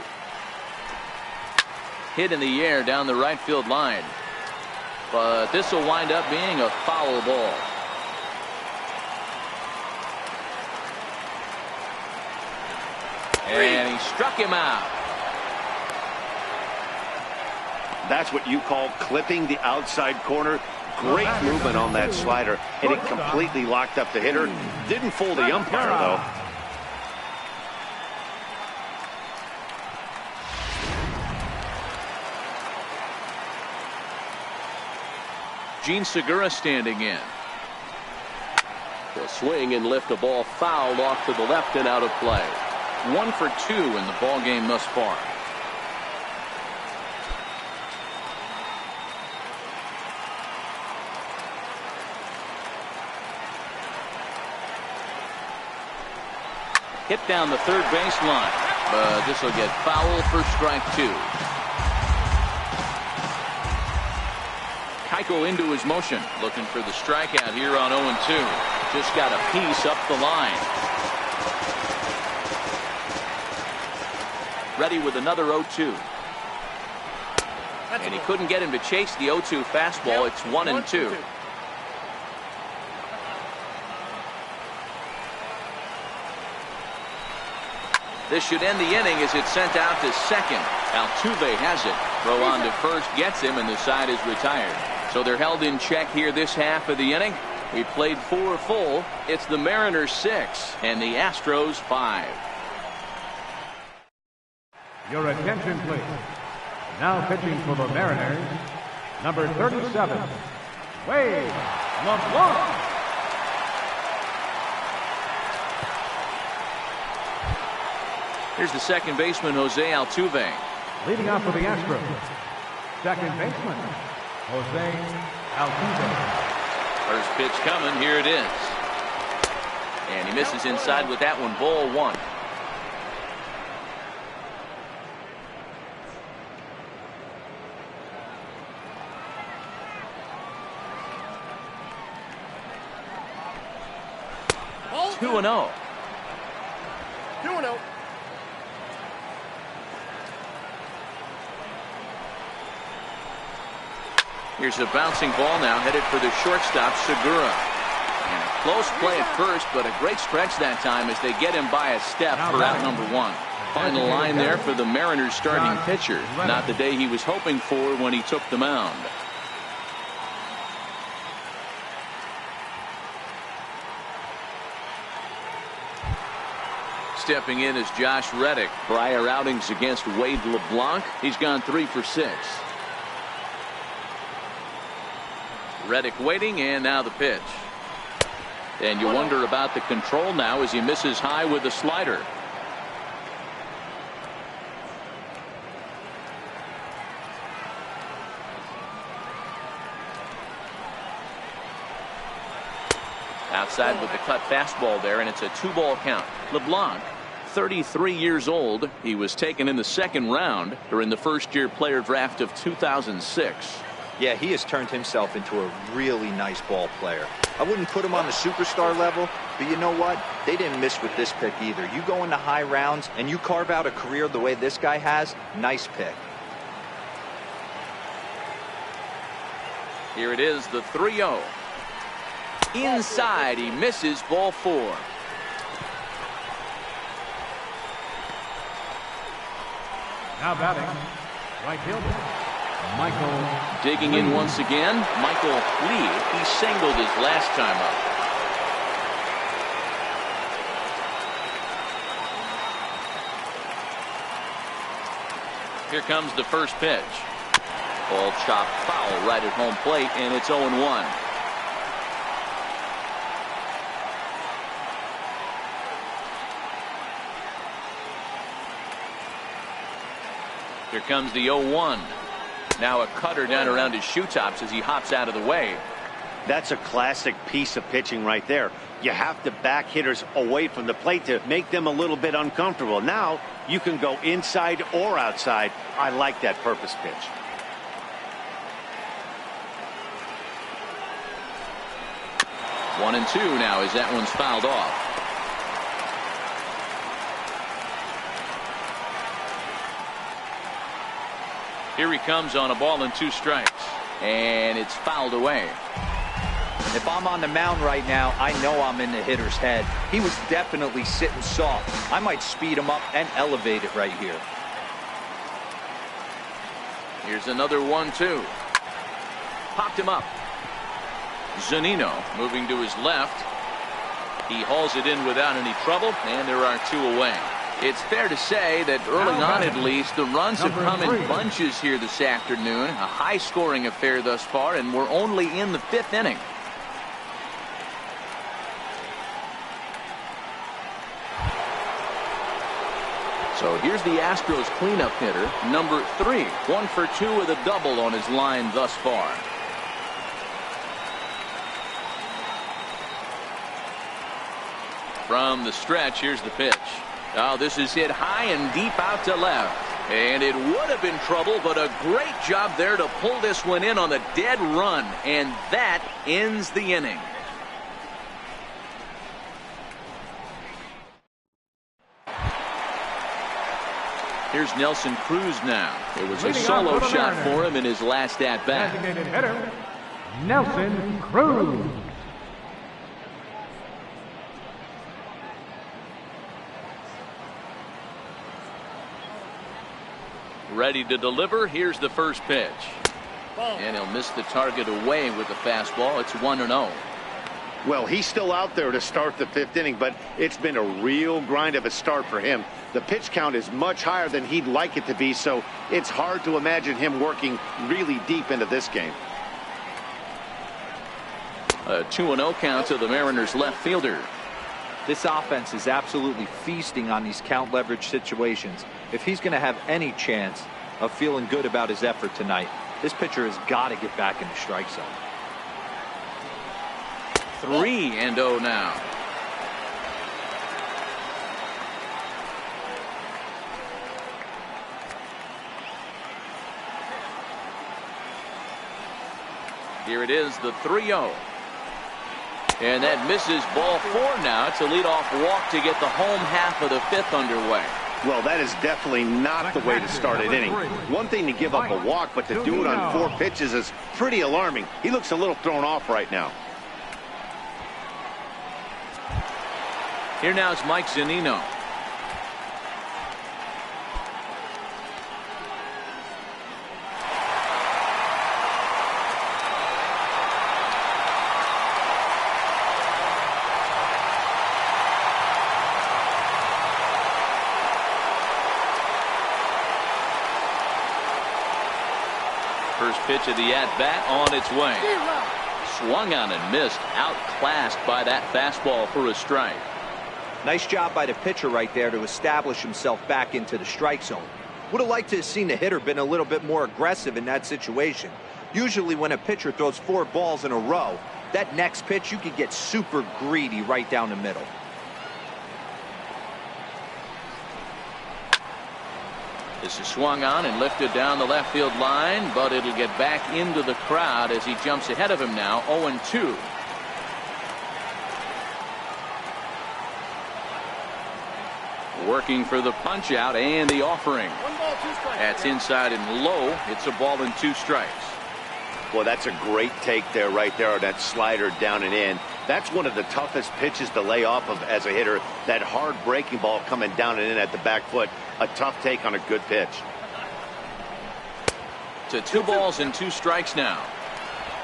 Hit in the air down the right field line. But this will wind up being a foul ball. And he struck him out. That's what you call clipping the outside corner. Great movement on that slider, and it completely locked up the hitter. Didn't fool the umpire, though. Gene Segura standing in. He'll swing and lift a ball fouled off to the left and out of play. 1 for 2 in the ball game thus far. Hit down the third baseline, but this will get foul for strike 2. Keuchel into his motion, looking for the strikeout here on 0-2. Just got a piece up the line. Ready with another 0-2. And he couldn't get him to chase the 0-2 fastball. It's 1-2. This should end the inning as it's sent out to second. Altuve has it. Throw on to first gets him, and the side is retired. So they're held in check here this half of the inning. We played 4 full. It's the Mariners 6 and the Astros 5. Your attention, please. Now pitching for the Mariners, number 37, Wade LeBlanc. Here's the second baseman, Jose Altuve. Leading off for the Astros, second baseman, Jose Altuve. First pitch coming. Here it is. And he misses inside with that one. Ball 1. Ball 2-0. 2-0. Here's a bouncing ball now headed for the shortstop, Segura. And a close play at first, but a great stretch that time as they get him by a step for out number 1. On the line there for the Mariners starting pitcher. Not the day he was hoping for when he took the mound. Stepping in is Josh Reddick. Prior outings against Wade LeBlanc. He's gone 3 for 6. Reddick waiting, and now the pitch. And you wonder about the control now as he misses high with the slider. Outside with the cut fastball there, and it's a 2-ball count. LeBlanc, 33 years old. He was taken in the second round during the first-year player draft of 2006. Yeah, he has turned himself into a really nice ball player. I wouldn't put him on the superstar level, but you know what? They didn't miss with this pick either. You go into high rounds and you carve out a career the way this guy has, nice pick. Here it is, the 3-0. Inside, he misses. Ball 4. Now batting, right fielder, Michael. Digging in once again, Michael Lee. He singled his last time up. Here comes the first pitch. Ball chopped foul right at home plate, and it's 0-1. Here comes the 0-1. Now a cutter down around his shoe tops as he hops out of the way. That's a classic piece of pitching right there. You have to back hitters away from the plate to make them a little bit uncomfortable. Now you can go inside or outside. I like that purpose pitch. One and 2 now as that one's fouled off. Here he comes on a ball and 2 strikes. And it's fouled away. If I'm on the mound right now, I know I'm in the hitter's head. He was definitely sitting soft. I might speed him up and elevate it right here. Here's another 1-2. Popped him up. Zunino moving to his left. He hauls it in without any trouble, and there are 2 away. It's fair to say that early on at least, the runs have come in bunches here this afternoon. A high-scoring affair thus far, and we're only in the 5th inning. So here's the Astros cleanup hitter, number 3. 1 for 2 with a double on his line thus far. From the stretch, here's the pitch. Oh, this is hit high and deep out to left. And it would have been trouble, but a great job there to pull this one in on the dead run. And that ends the inning. Here's Nelson Cruz now. It was a solo shot for him in his last at-bat. Designated hitter, Nelson Cruz. Ready to deliver. Here's the first pitch. And he'll miss the target away with the fastball. It's 1-0. Well, he's still out there to start the 5th inning, but it's been a real grind of a start for him. The pitch count is much higher than he'd like it to be, so it's hard to imagine him working really deep into this game. A 2-0 count to the Mariners left fielder. This offense is absolutely feasting on these count leverage situations. If he's going to have any chance of feeling good about his effort tonight, this pitcher has got to get back in the strike zone. 3-0 now. Here it is, the 3-0. And that misses, ball 4 now. It's a leadoff walk to get the home half of the 5th underway. Well, that is definitely not the way to start an inning. One thing to give up a walk, but to do it on 4 pitches is pretty alarming. He looks a little thrown off right now. Here now is Mike Zunino. First pitch of the at-bat on its way. Swung on and missed. Outclassed by that fastball for a strike. Nice job by the pitcher right there to establish himself back into the strike zone. Would have liked to have seen the hitter been a little bit more aggressive in that situation. Usually when a pitcher throws 4 balls in a row, that next pitch you could get super greedy right down the middle. This is swung on and lifted down the left field line, but it'll get back into the crowd as he jumps ahead of him now. 0-2. Working for the punch out and the offering. 1 ball, 2 strikes. That's inside and low. It's a ball and 2 strikes. Well, that's a great take there, right there, that slider down and in. That's one of the toughest pitches to lay off of as a hitter. That hard breaking ball coming down and in at the back foot. A tough take on a good pitch. To 2 balls and 2 strikes now.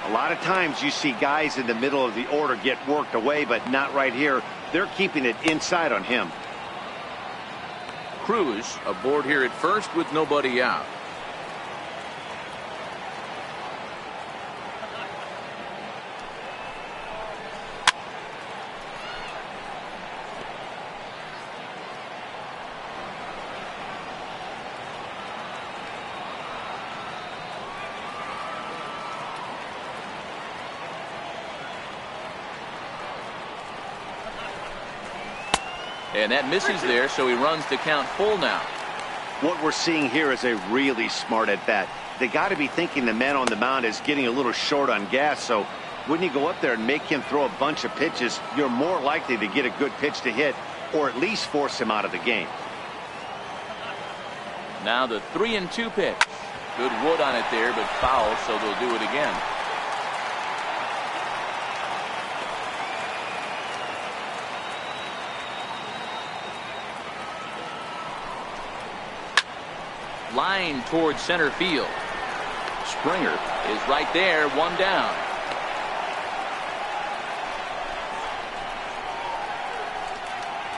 A lot of times you see guys in the middle of the order get worked away, but not right here. They're keeping it inside on him. Cruz aboard here at first with nobody out. And that misses there, so he runs the count full now. What we're seeing here is a really smart at-bat. They got to be thinking the man on the mound is getting a little short on gas, so when you go up there and make him throw a bunch of pitches, you're more likely to get a good pitch to hit or at least force him out of the game. Now the 3-2 pitch. Good wood on it there, but foul, so they'll do it again. Line towards center field. Springer is right there, one down.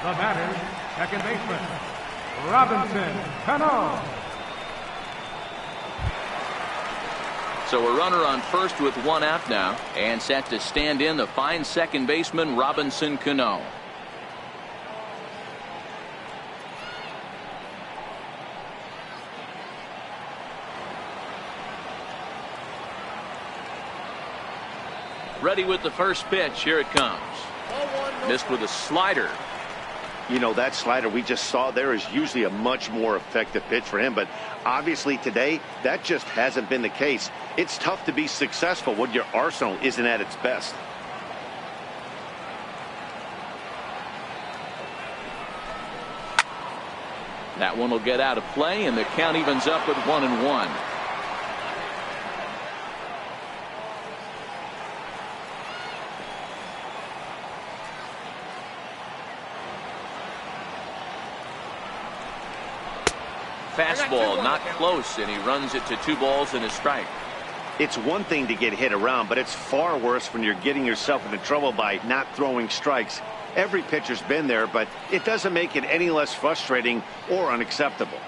The batter, second baseman, Robinson Cano. So a runner on first with one out now, and set to stand in the fine second baseman Robinson Cano. Ready with the first pitch. Here it comes. Missed with a slider. You know, that slider we just saw there is usually a much more effective pitch for him, but obviously today that just hasn't been the case. It's tough to be successful when your arsenal isn't at its best. That one will get out of play, and the count evens up at 1-1. Fastball not close, and he runs it to 2 balls and a strike. It's one thing to get hit around, but it's far worse when you're getting yourself into trouble by not throwing strikes. Every pitcher's been there, but it doesn't make it any less frustrating or unacceptable.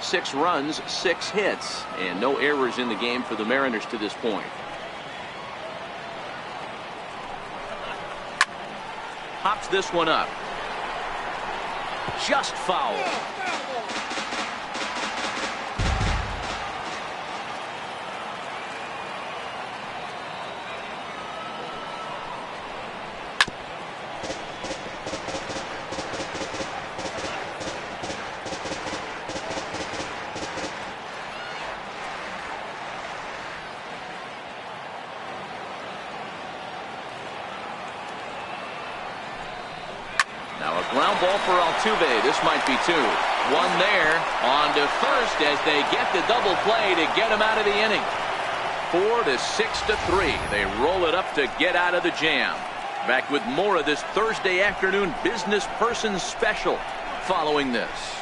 6 runs, 6 hits, and no errors in the game for the Mariners to this point. Hops this one up. Just foul. Ground ball for Altuve. This might be 2. One there. On to first as they get the double play to get him out of the inning. 4 to 6 to 3. They roll it up to get out of the jam. Back with more of this Thursday afternoon business person special following this.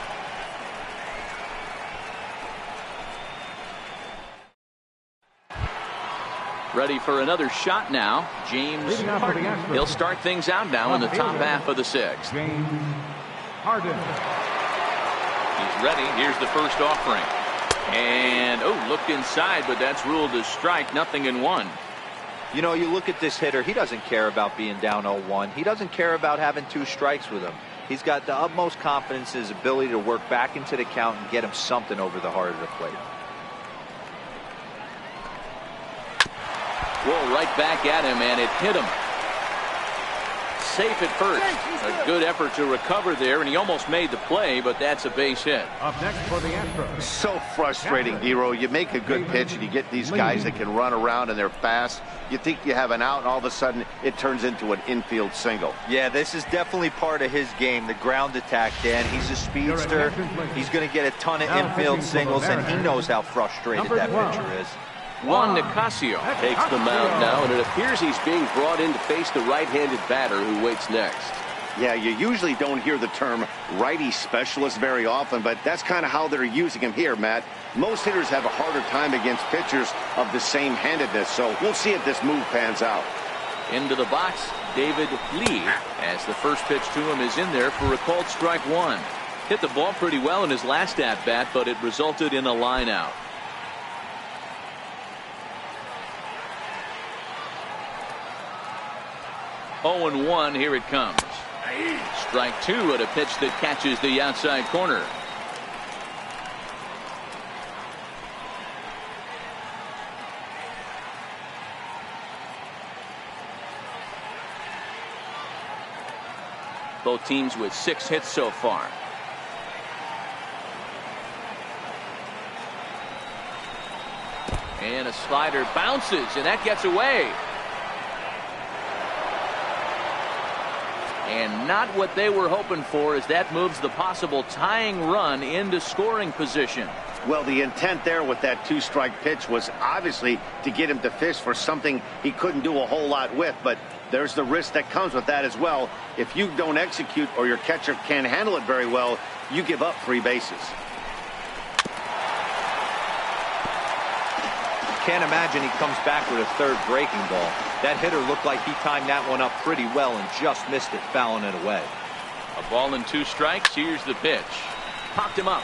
Ready for another shot now. James Harden. He'll start things out now in the top half of the 6th. James Harden. He's ready. Here's the first offering. And, looked inside, but that's ruled a strike. 0-1. You know, you look at this hitter. He doesn't care about being down 0-1. He doesn't care about having 2 strikes with him. He's got the utmost confidence in his ability to work back into the count and get him something over the heart of the plate. Well, right back at him, and it hit him. Safe at first. A good effort to recover there, and he almost made the play, but that's a base hit. Up next for the Astros. So frustrating, Dero. You make a good pitch, and you get these guys that can run around, and they're fast. You think you have an out, and all of a sudden, it turns into an infield single. Yeah, this is definitely part of his game, the ground attack, Dan. He's a speedster. He's going to get a ton of infield singles, and he knows how frustrated that pitcher is. Juan Nicasio takes the mound now, and it appears he's being brought in to face the right-handed batter who waits next. Yeah, you usually don't hear the term righty specialist very often, but that's kind of how they're using him here, Matt. Most hitters have a harder time against pitchers of the same handedness, so we'll see if this move pans out. Into the box, David Lee, as the first pitch to him is in there for a called strike 1. Hit the ball pretty well in his last at-bat, but it resulted in a line out. 0-1, here it comes. Strike 2 at a pitch that catches the outside corner. Both teams with 6 hits so far. And a slider bounces, and that gets away. And not what they were hoping for, as that moves the possible tying run into scoring position. Well, the intent there with that 2-strike pitch was obviously to get him to fish for something he couldn't do a whole lot with, but there's the risk that comes with that as well. If you don't execute or your catcher can't handle it very well, you give up 3 bases. Can't imagine he comes back with a third breaking ball. That hitter looked like he timed that one up pretty well and just missed it, fouling it away. A ball and 2 strikes. Here's the pitch. Popped him up.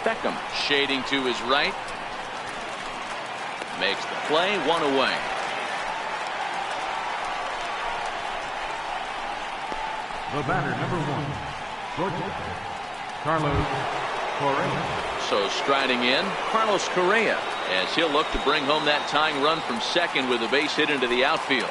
Beckham shading to his right. Makes the play, 1 away. The batter, number 1, Georgia, Carlos Correa. So striding in, Carlos Correa, as he'll look to bring home that tying run from second with a base hit into the outfield.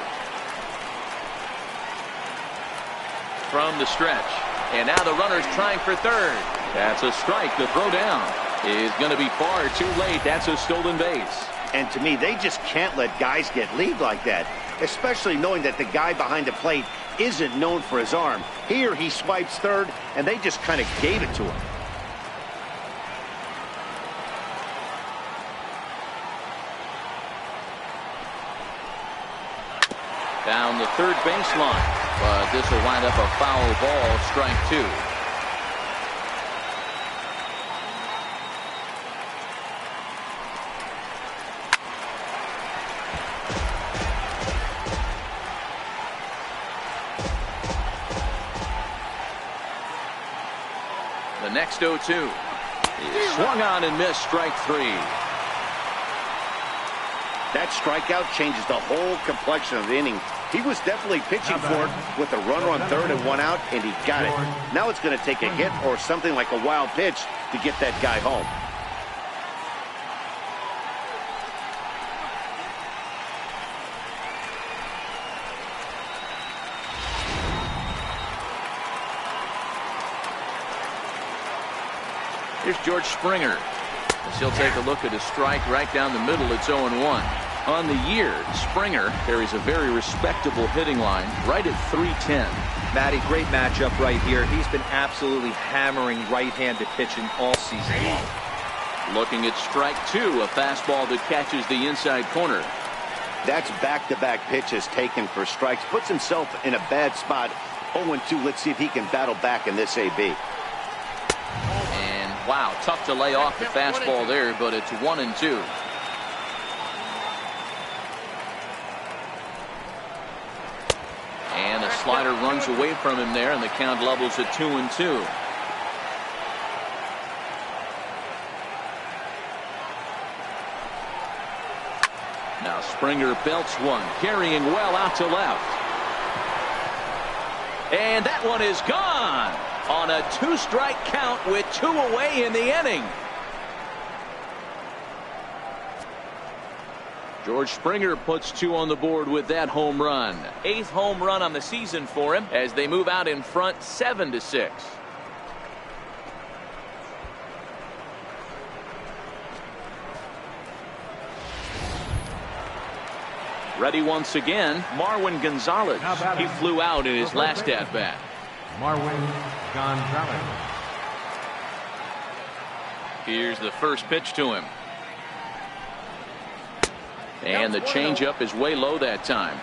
From the stretch. And now the runner's trying for third. That's a strike. The throw down is going to be far too late. That's a stolen base. And to me, they just can't let guys get lead like that, especially knowing that the guy behind the plate isn't known for his arm. Here he swipes third, and they just kind of gave it to him. Down the third baseline, but this will wind up a foul ball, strike 2. The next 0-2 is swung on and missed, strike 3. That strikeout changes the whole complexion of the inning. He was definitely pitching for it with a runner on third and 1 out, and he got it. Now it's going to take a hit or something like a wild pitch to get that guy home. Here's George Springer. As he'll take a look at a strike right down the middle. It's 0-1. On the year, Springer carries a very respectable hitting line, right at .310. Matty, great matchup right here. He's been absolutely hammering right-handed pitching all season long. Looking at strike 2, a fastball that catches the inside corner. That's back-to-back pitches taken for strikes. Puts himself in a bad spot. 0-2. Let's see if he can battle back in this AB. And wow, tough to lay off the fastball there, but it's 1-2. And a slider runs away from him there, and the count levels at 2-2. Now Springer belts one, carrying well out to left. And that one is gone on a 2-strike count with 2 away in the inning. George Springer puts 2 on the board with that home run. 8th home run on the season for him as they move out in front 7-6. Ready once again, Marwin Gonzalez. He flew out in his last at-bat. Marwin Gonzalez. Here's the first pitch to him. And the changeup is way low that time.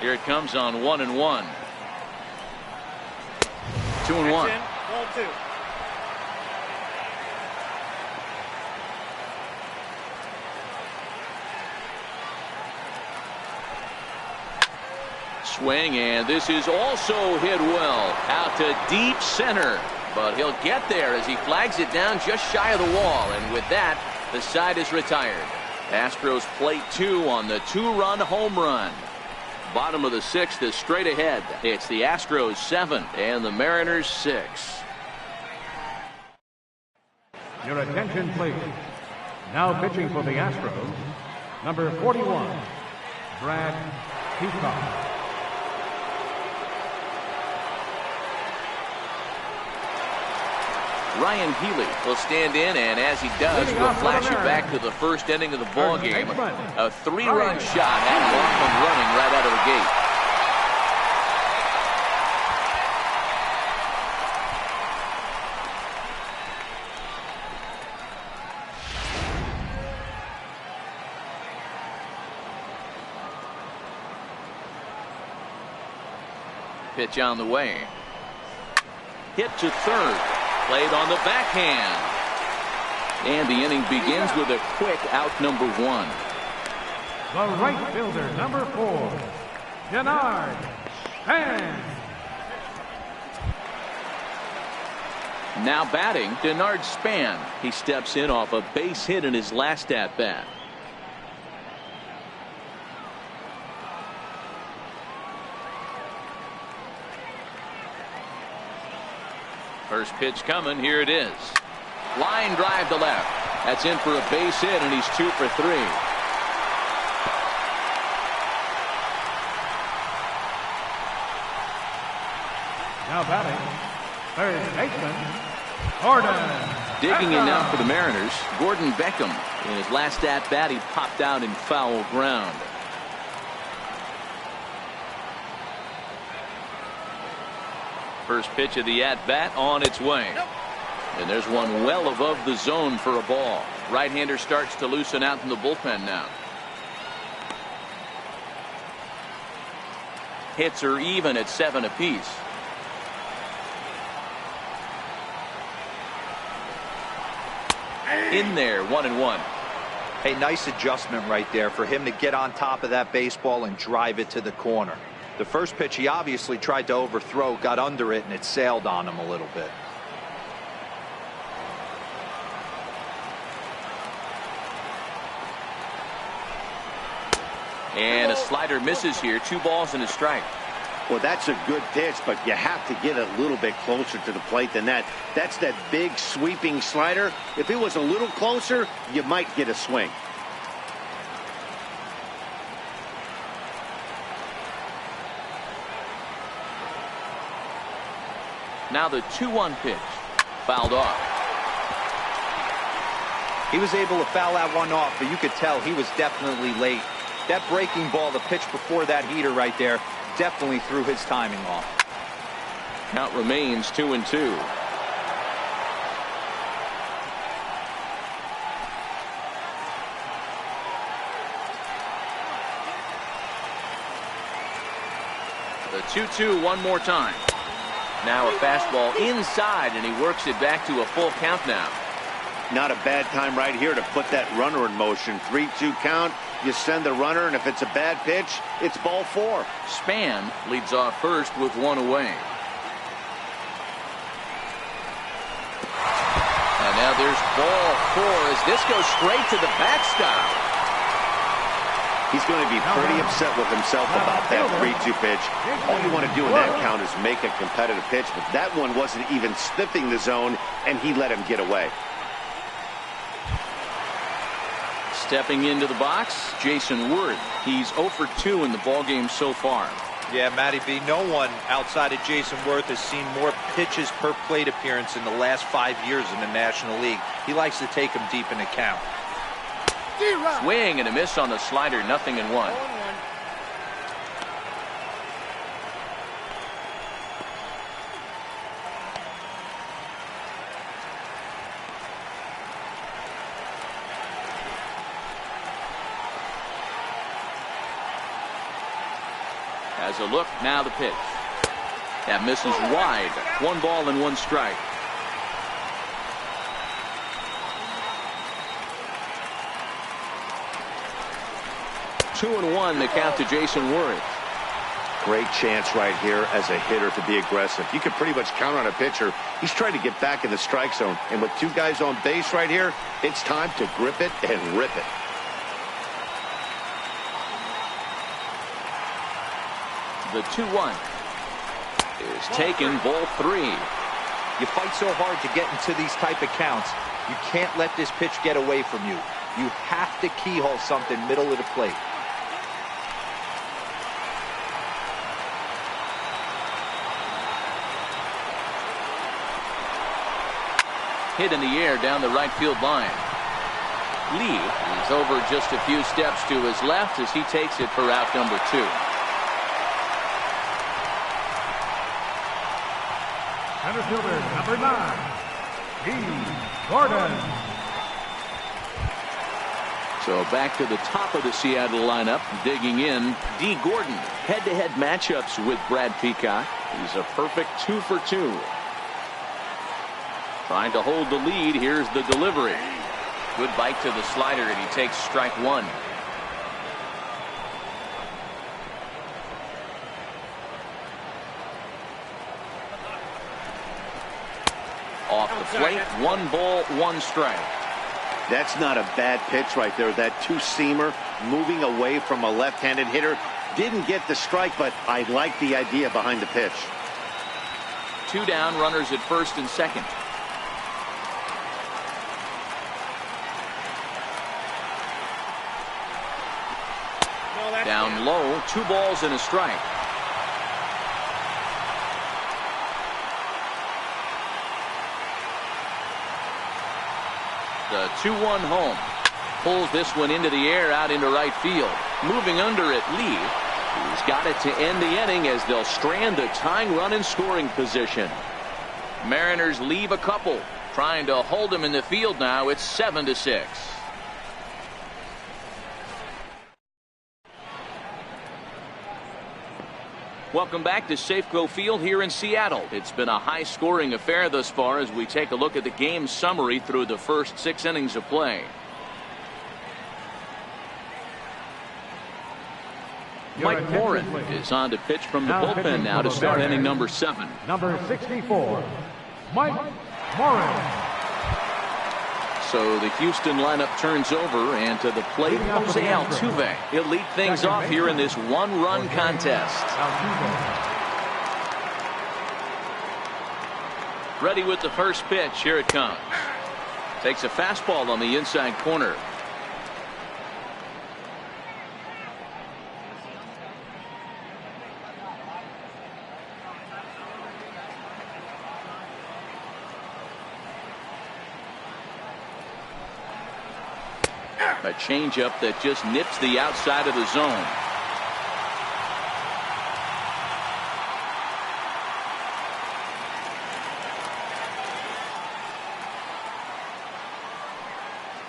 Here it comes on 1-1. 2-1. Ball 2. Swing, and this is also hit well out to deep center, but he'll get there as he flags it down just shy of the wall, and with that the side is retired. Astros plate 2 on the 2-run home run. Bottom of the 6th is straight ahead. It's the Astros 7 and the Mariners 6. Your attention, please. Now pitching for the Astros, number 41, Brad Peacock. Ryan Healy will stand in, and as he does, we'll flash it back to the first inning of the ball game. A 3-run shot had Laughlin running right out of the gate. Pitch on the way. Hit to third. Played on the backhand. And the inning begins with a quick out, number 1. The right fielder, number 4, Denard Span. Now batting, Denard Span. He steps in off a base hit in his last at bat. First pitch coming. Here it is. Line drive to left. That's in for a base hit, and he's 2 for 3. Now batting, third baseman, Gordon. Digging in now for the Mariners, Gordon Beckham. In his last at bat, he popped out in foul ground. First pitch of the at bat on its way. And there's one well above the zone for a ball. Right-hander starts to loosen out in the bullpen now. Hits are even at 7 apiece. In there, 1-1. Hey, nice adjustment right there for him to get on top of that baseball and drive it to the corner. The first pitch he obviously tried to overthrow, got under it, and it sailed on him a little bit. And a slider misses here. 2 balls and a strike. Well, that's a good pitch, but you have to get a little bit closer to the plate than that. That's that big sweeping slider. If it was a little closer, you might get a swing. Now the 2-1 pitch. Fouled off. He was able to foul that one off, but you could tell he was definitely late. That breaking ball, the pitch before that heater right there, definitely threw his timing off. Count remains 2-2. The 2-2 one more time. Now a fastball inside, and he works it back to a full count now. Not a bad time right here to put that runner in motion. 3-2 count. You send the runner, and if it's a bad pitch, it's ball 4. Span leads off first with 1 away. And now there's ball 4 as this goes straight to the backstop. He's going to be pretty upset with himself about that 3-2 pitch. All you want to do in that count is make a competitive pitch, but that one wasn't even sniffing the zone, and he let him get away. Stepping into the box, Jason Worth. He's 0 for 2 in the ballgame so far. Yeah, Matty B, no one outside of Jason Worth has seen more pitches per plate appearance in the last 5 years in the National League. He likes to take them deep in the count. Swing and a miss on the slider, 0-1. As a look, now the pitch. That misses wide. 1 ball and 1 strike. Two and 1 the count to Jason Worth. Great chance right here as a hitter to be aggressive. You can pretty much count on a pitcher. He's trying to get back in the strike zone. And with 2 guys on base right here, it's time to grip it and rip it. The 2-1 is taken, ball 3. You fight so hard to get into these type of counts. You can't let this pitch get away from you. You have to keyhole something middle of the plate. Hit in the air down the right field line. Lee is over just a few steps to his left as he takes it for out number 2. Center fielder, number 9, D. Gordon. So back to the top of the Seattle lineup, digging in, D. Gordon. Head-to-head matchups with Brad Peacock. He's a perfect 2 for 2. Trying to hold the lead. Here's the delivery. Good bite to the slider, and he takes strike one. Off the plate, 1 ball, 1 strike. That's not a bad pitch right there. That two-seamer moving away from a left-handed hitter. Didn't get the strike, but I like the idea behind the pitch. 2 down, runners at first and second. Down low, 2 balls and a strike. The 2-1 home. Pulls this one into the air out into right field. Moving under it, Lee. He's got it to end the inning as they'll strand the tying run in scoring position. Mariners leave a couple. Trying to hold him in the field now. It's 7-6. Welcome back to Safeco Field here in Seattle. It's been a high-scoring affair thus far as we take a look at the game summary through the first 6 innings of play. Mike Morin is on to pitch from the bullpen now to start inning number 7. Number 64, Mike Morin. So the Houston lineup turns over, and to the plate, Jose Altuve. He'll lead things off here in this 1-run contest. Ready with the first pitch. Here it comes. Takes a fastball on the inside corner. A changeup that just nips the outside of the zone.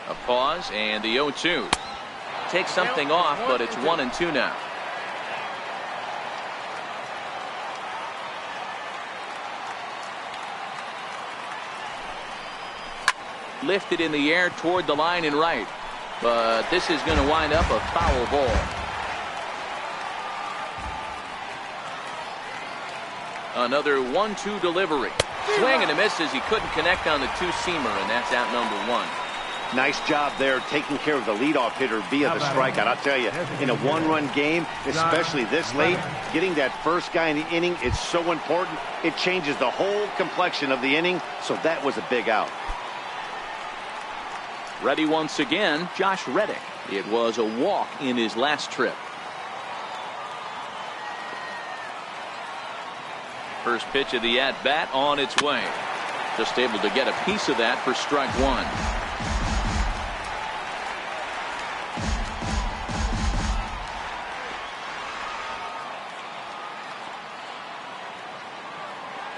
A pause and the 0-2. Takes something off, but it's 1-2 now. Lifted in the air toward the line and right. But this is going to wind up a foul ball. Another 1-2 delivery. Swing and a miss as he couldn't connect on the two-seamer, and that's out number 1. Nice job there taking care of the leadoff hitter via the strikeout. I'll tell you, in a 1-run game, especially this late, getting that first guy in the inning is so important. It changes the whole complexion of the inning, so that was a big out. Ready once again, Josh Reddick. It was a walk in his last trip. First pitch of the at-bat on its way. Just able to get a piece of that for strike 1.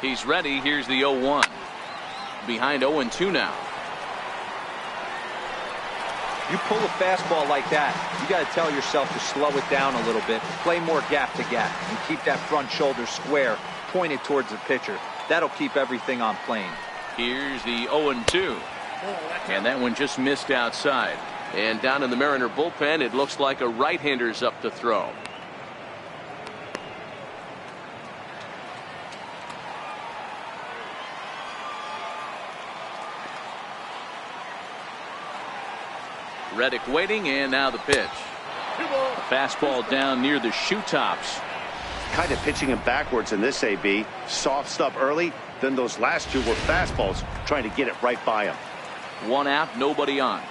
He's ready. Here's the 0-1. Behind 0-2 now. You pull a fastball like that, you got to tell yourself to slow it down a little bit, play more gap to gap, and keep that front shoulder square, pointed towards the pitcher. That'll keep everything on plane. Here's the 0-2. And that one just missed outside. And down in the Mariner bullpen, it looks like a right-hander's up to throw. Reddick waiting, and now the pitch. A fastball down near the shoe tops. Kind of pitching him backwards in this AB. Soft stuff early, then those last 2 were fastballs, trying to get it right by him. 1 out, nobody on.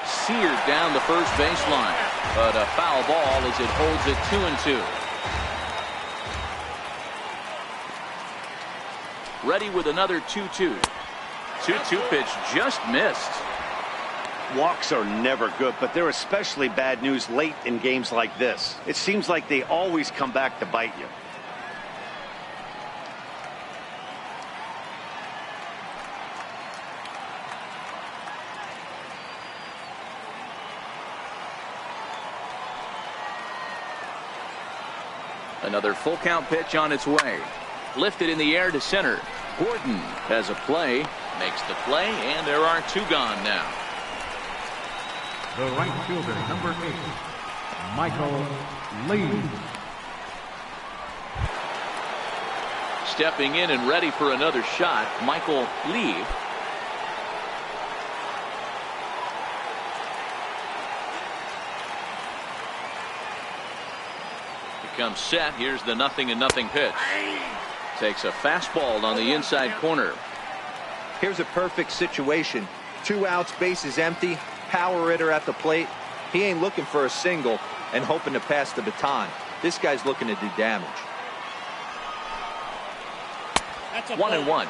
Seared down the first baseline, but a foul ball as it holds it 2-2. Ready with another 2-2. 2-2 pitch just missed. Walks are never good, but they're especially bad news late in games like this. It seems like they always come back to bite you. Another full count pitch on its way. Lifted in the air to center. Gordon has a play. Makes the play, and there are two gone now. The right fielder, number 8, Michael Lee. Stepping in and ready for another shot, Michael Lee. Becomes set. Here's the 0-0 pitch. Takes a fastball on the inside corner. Here's a perfect situation. 2 outs, bases empty. Power hitter at the plate. He ain't looking for a single and hoping to pass the baton. This guy's looking to do damage. 1-1.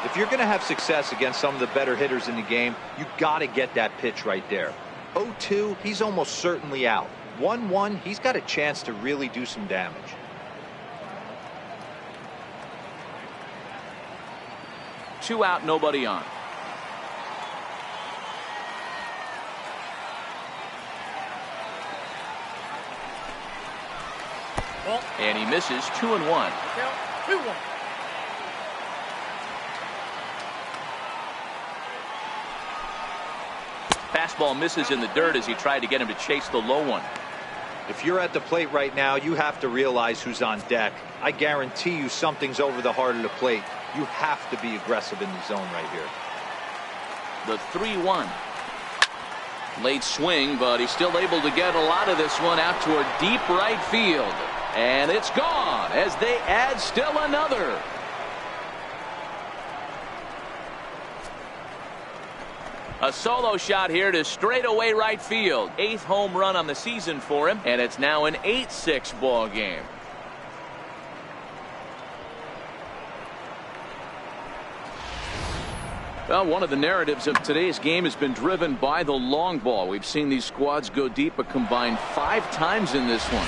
If you're going to have success against some of the better hitters in the game, you got to get that pitch right there. 0-2, he's almost certainly out. 1-1, he's got a chance to really do some damage. Two out, nobody on. And he misses. 2-1. 2-1. Fastball misses in the dirt as he tried to get him to chase the low one. If you're at the plate right now, you have to realize who's on deck. I guarantee you something's over the heart of the plate. You have to be aggressive in the zone right here. The 3-1. Late swing, but he's still able to get a lot of this one out toward deep right field. And it's gone as they add still another. A solo shot here to straightaway right field. 8th home run on the season for him, and it's now an 8-6 ball game. Well, one of the narratives of today's game has been driven by the long ball. We've seen these squads go deep a combined 5 times in this one.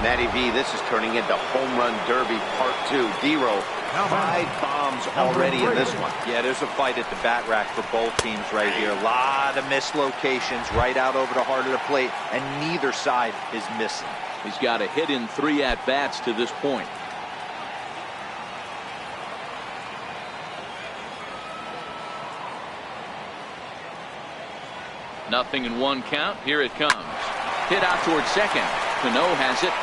Matty V, this is turning into home run derby part 2. D-Row, 5 bombs already in this one. Yeah, there's a fight at the bat rack for both teams right here. A lot of mislocations right out over the heart of the plate, and neither side is missing. He's got a hit in 3 at-bats to this point. Nothing in 1 count. Here it comes. Hit out towards second. Cano has it.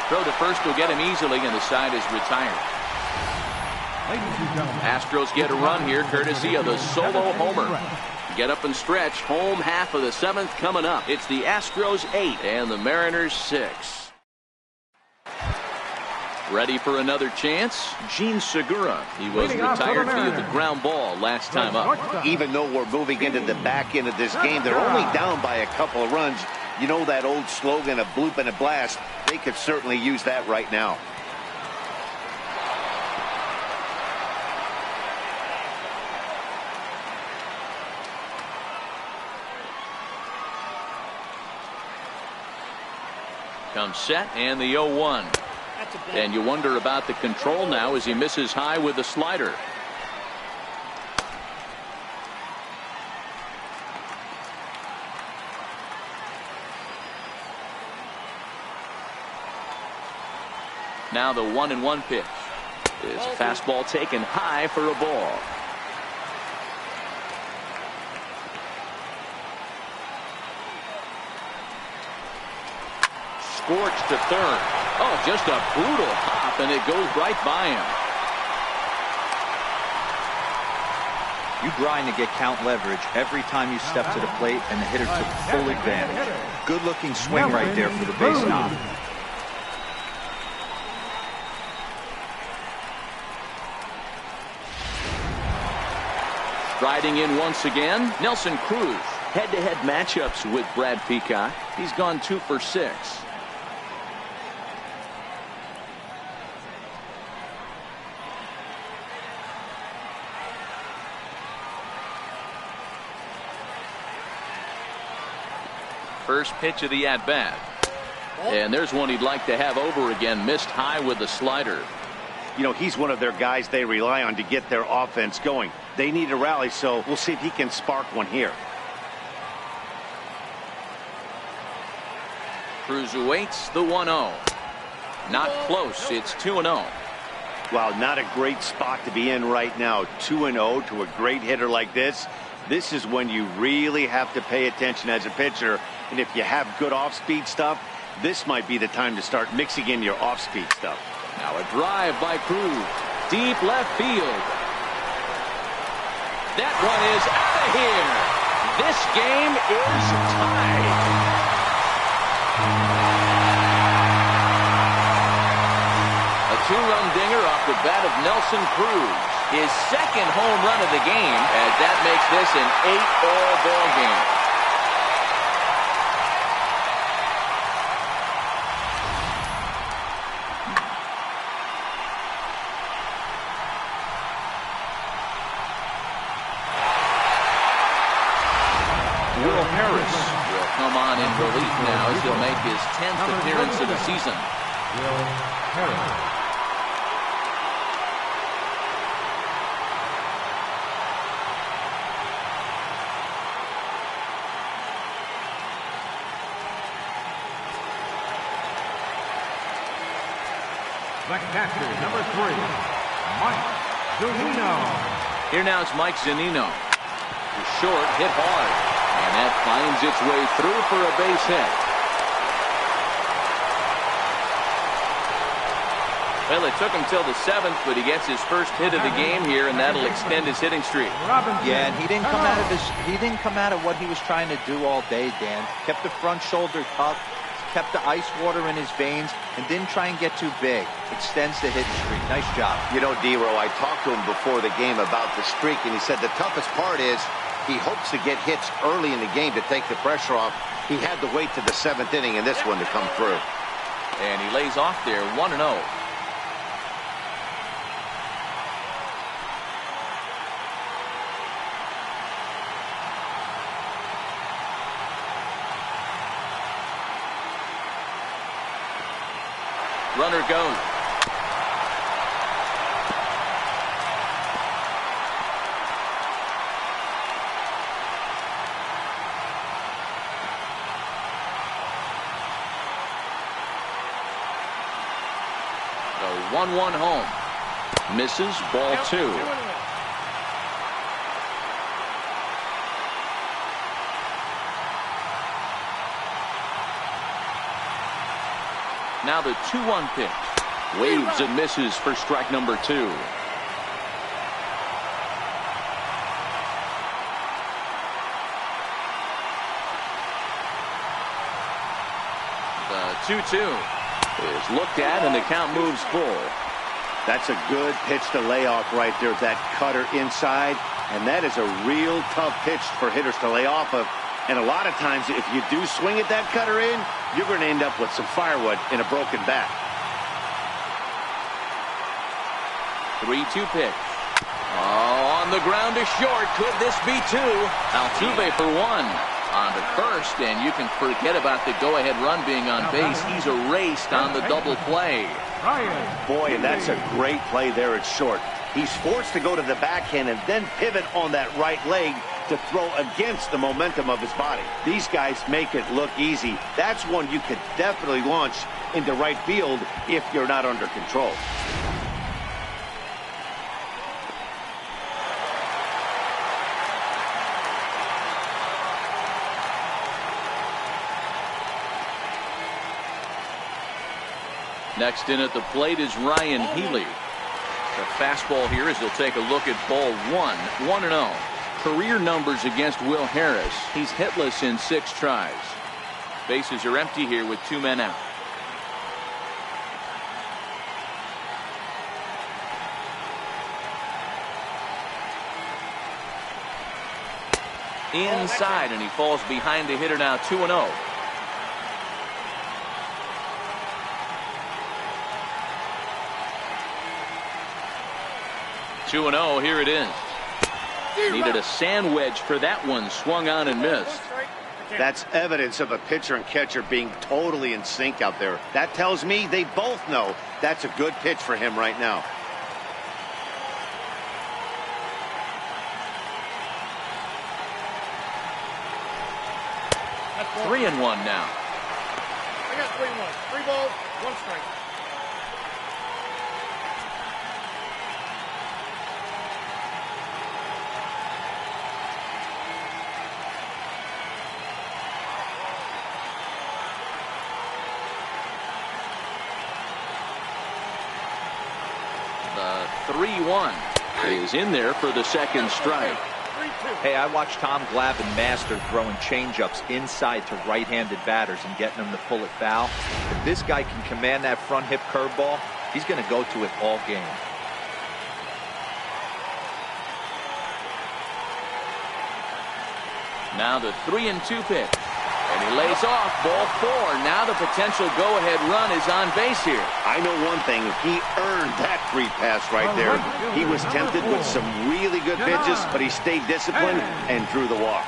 Throw to first will get him easily, and the side is retired. Astros get a run here courtesy of the solo homer. Get up and stretch. Home half of the 7th coming up. It's the Astros 8 and the Mariners 6. Ready for another chance? Gene Segura. He was retired via the ground ball last time up. Even though we're moving into the back end of this game, they're only down by a couple of runs. You know that old slogan, a bloop and a blast. They could certainly use that right now. Comes set, and the 0-1. And you wonder about the control now as he misses high with the slider. Now the 1-1 pitch is a fastball taken high for a ball. Scorched to third. Oh, just a brutal pop, and it goes right by him. You grind to get count leverage every time you step to the plate, and the hitter took full advantage. Good looking swing right there for the base knob. Striding in once again, Nelson Cruz. Head-to-head matchups with Brad Peacock. He's gone 2 for 6. First pitch of the at-bat. And there's one he'd like to have over again. Missed high with the slider. You know, he's one of their guys they rely on to get their offense going. They need a rally, so we'll see if he can spark one here. Cruz awaits the 1-0. Not close. It's 2-0. Wow, not a great spot to be in right now. 2-0 to a great hitter like this. This is when you really have to pay attention as a pitcher. And if you have good off-speed stuff, this might be the time to start mixing in your off-speed stuff. Now a drive by Cruz. Deep left field. That one is out of here. This game is tied. A two-run dinger off the bat of Nelson Cruz. His second home run of the game, as that makes this an 8-all ball game. Will Harris will come on in relief now as he'll make his 10th appearance of the season. Will Harris. The catcher, number 3, Mike Zunino. Here now is Mike Zunino. Short, hit hard, and that finds its way through for a base hit. Well, it took him till the 7th, but he gets his first hit of the game here, and that'll extend his hitting streak. Yeah, and he didn't come out of what he was trying to do all day, Dan. Kept the front shoulder tucked, kept the ice water in his veins, and didn't try and get too big. Extends the hitting streak. Nice job. You know, D-Row, I talked to him before the game about the streak, and he said the toughest part is he hopes to get hits early in the game to take the pressure off. He had to wait to the 7th inning in this one to come through. And he lays off there, 1-0. Runner goes. The 1-1 home. Misses, ball 2. Now the 2-1 pitch. Waves and misses for strike number 2. The 2-2 is looked at, and the count moves full. That's a good pitch to lay off right there, that cutter inside. And that is a real tough pitch for hitters to lay off of. And a lot of times, if you do swing at that cutter in, you're going to end up with some firewood in a broken bat. 3-2 pitch. Oh, on the ground to short. Could this be 2? Altuve for 1. On to first, and you can forget about the go-ahead run being on base. He's erased on the double play. Boy, and that's a great play there at short. He's forced to go to the backhand and then pivot on that right leg to throw against the momentum of his body. These guys make it look easy. That's one you could definitely launch into right field if you're not under control. Next in at the plate is Ryan Healy. The fastball here as he'll take a look at ball 1. 1-0. Career numbers against Will Harris. He's hitless in 6 tries. Bases are empty here with 2 men out. Inside, and he falls behind the hitter now. 2-0. Here it is. Needed a sand wedge for that one. Swung on and missed. That's evidence of a pitcher and catcher being totally in sync out there. That tells me they both know that's a good pitch for him right now. That's 3-1 now. I got 3-1. 3 balls, 1 strike. The 3-1 is in there for the second strike. Hey, I watched Tom Glavine master throwing changeups inside to right-handed batters and getting them to pull it foul. If this guy can command that front hip curveball, he's going to go to it all game. Now the 3-2 pitch. And he lays off, ball 4. Now the potential go-ahead run is on base here. I know one thing. He earned that free pass right there. He was tempted with some really good pitches, but he stayed disciplined and drew the walk.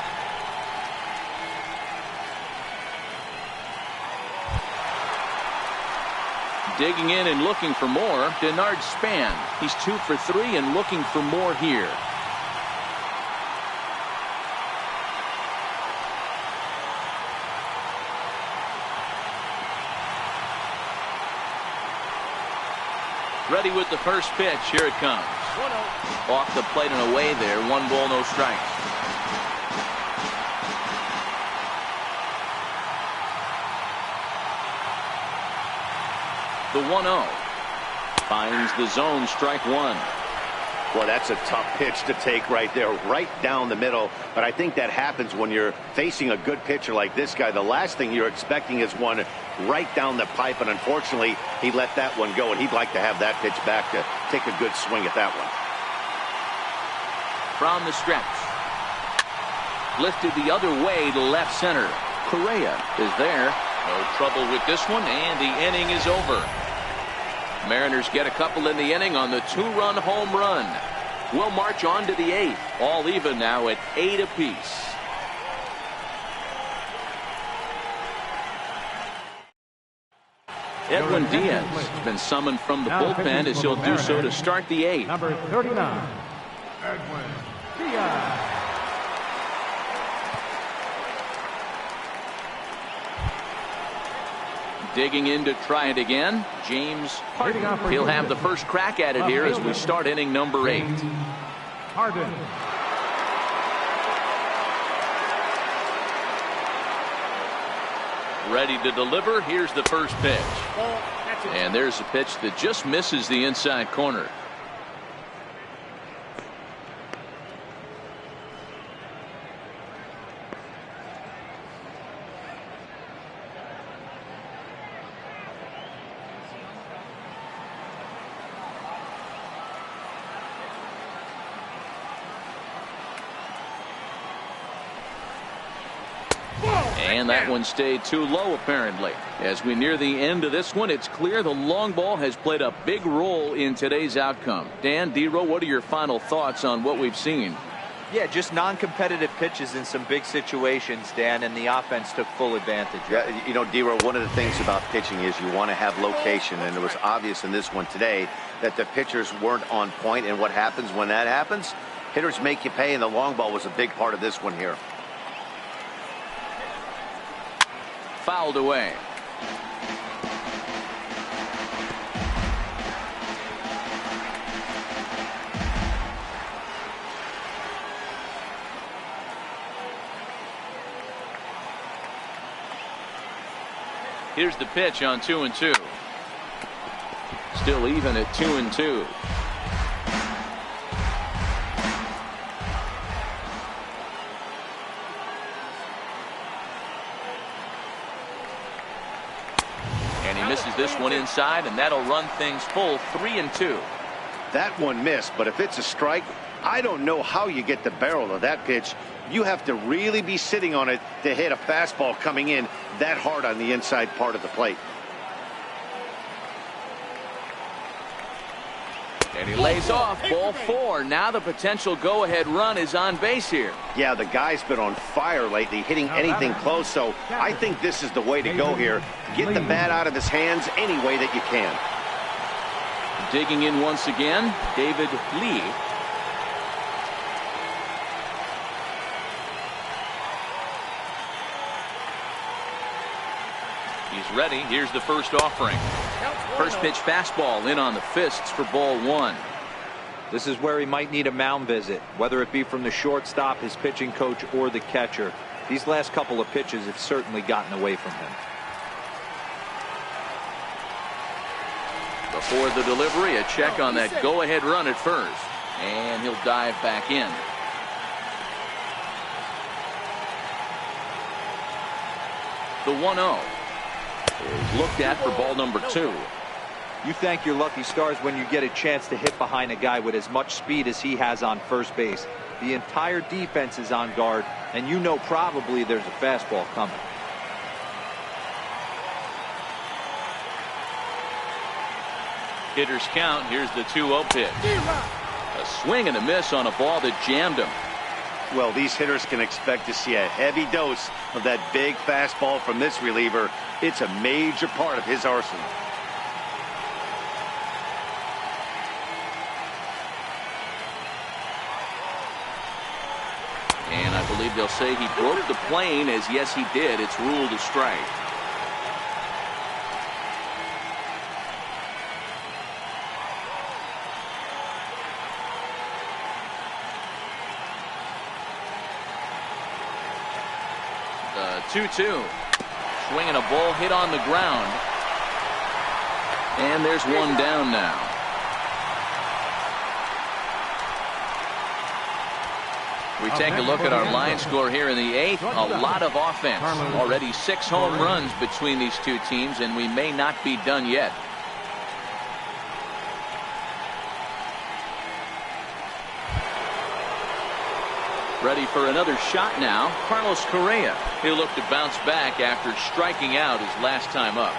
Digging in and looking for more, Denard Span. He's 2 for 3 and looking for more here. Ready with the first pitch. Here it comes. Off the plate and away there. 1 ball, no strikes. The 1-0. Finds the zone. Strike 1. Well, that's a tough pitch to take right there, right down the middle. But I think that happens when you're facing a good pitcher like this guy. The last thing you're expecting is one right down the pipe, and unfortunately, he let that one go, and he'd like to have that pitch back to take a good swing at that one. From the stretch. Lifted the other way to left center. Correa is there. No trouble with this one, and the inning is over. Mariners get a couple in the inning on the 2-run home run. We'll march on to the 8th. All even now at 8 apiece. Edwin Diaz has been summoned from the bullpen as he'll do so to start the 8th. Number 39, Edwin Diaz. Digging in to try it again, James Harden. He'll have the first crack at it here as we start inning number 8. Harden. Ready to deliver. Here's the first pitch. And there's a pitch that just misses the inside corner. And that one stayed too low, apparently. As we near the end of this one, it's clear the long ball has played a big role in today's outcome. Dan, D-Row, what are your final thoughts on what we've seen? Yeah, just non-competitive pitches in some big situations, Dan, and the offense took full advantage. Yeah, you know, D-Row, one of the things about pitching is you want to have location, and it was obvious in this one today that the pitchers weren't on point, and what happens when that happens? Hitters make you pay, and the long ball was a big part of this one here. Fouled away. Here's the pitch on 2-2. Still even at 2-2. Misses this one inside, and that'll run things full 3-2. That one missed, but if it's a strike, I don't know how you get the barrel of that pitch. You have to really be sitting on it to hit a fastball coming in that hard on the inside part of the plate. And he lays off, ball 4. Now the potential go-ahead run is on base here. Yeah, the guy's been on fire lately, hitting anything close, so I think this is the way to go here. Get the bat out of his hands any way that you can. Digging in once again, David Lee. He's ready. Here's the first offering. First pitch fastball in on the fists for ball 1. This is where he might need a mound visit, whether it be from the shortstop, his pitching coach, or the catcher. These last couple of pitches have certainly gotten away from him. Before the delivery, a check on that go-ahead run at first. And he'll dive back in. The 1-0 is looked at for ball number 2. You thank your lucky stars when you get a chance to hit behind a guy with as much speed as he has on first base. The entire defense is on guard, and you know probably there's a fastball coming. Hitters count. Here's the 2-0 pitch. A swing and a miss on a ball that jammed him. Well, these hitters can expect to see a heavy dose of that big fastball from this reliever. It's a major part of his arsenal. And I believe they'll say he broke the plane, as yes he did. It's ruled a strike. The 2-2. Swinging a ball hit on the ground. And there's one down now. We take a look at our line score here in the 8th. A lot of offense. Already 6 home runs between these two teams, and we may not be done yet. Ready for another shot now. Carlos Correa. He'll look to bounce back after striking out his last time up.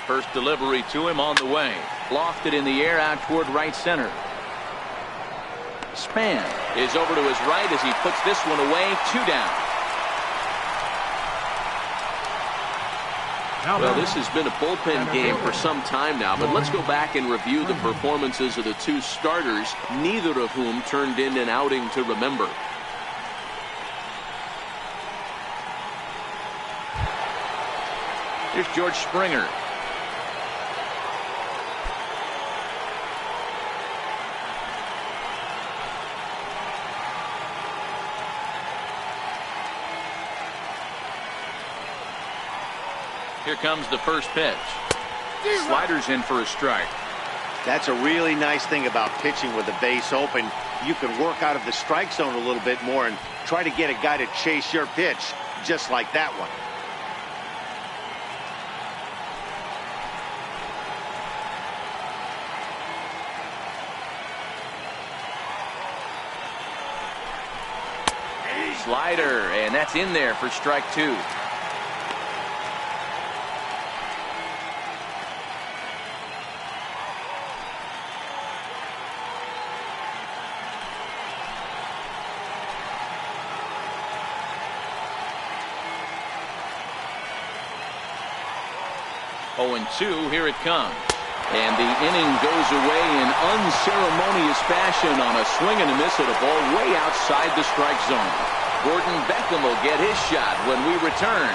First delivery to him on the way. Lofted in the air out toward right center. Span is over to his right as he puts this one away. 2 down. Well, this has been a bullpen game for some time now, but let's go back and review the performances of the 2 starters, neither of whom turned in an outing to remember. Here's George Springer. Here comes the first pitch. Sliders in for a strike. That's a really nice thing about pitching with the base open. You can work out of the strike zone a little bit more and try to get a guy to chase your pitch, just like that one. Slider, and that's in there for strike 2. Oh, and 2, here it comes. And the inning goes away in unceremonious fashion on a swing and a miss at a ball way outside the strike zone. Gordon Beckham will get his shot when we return.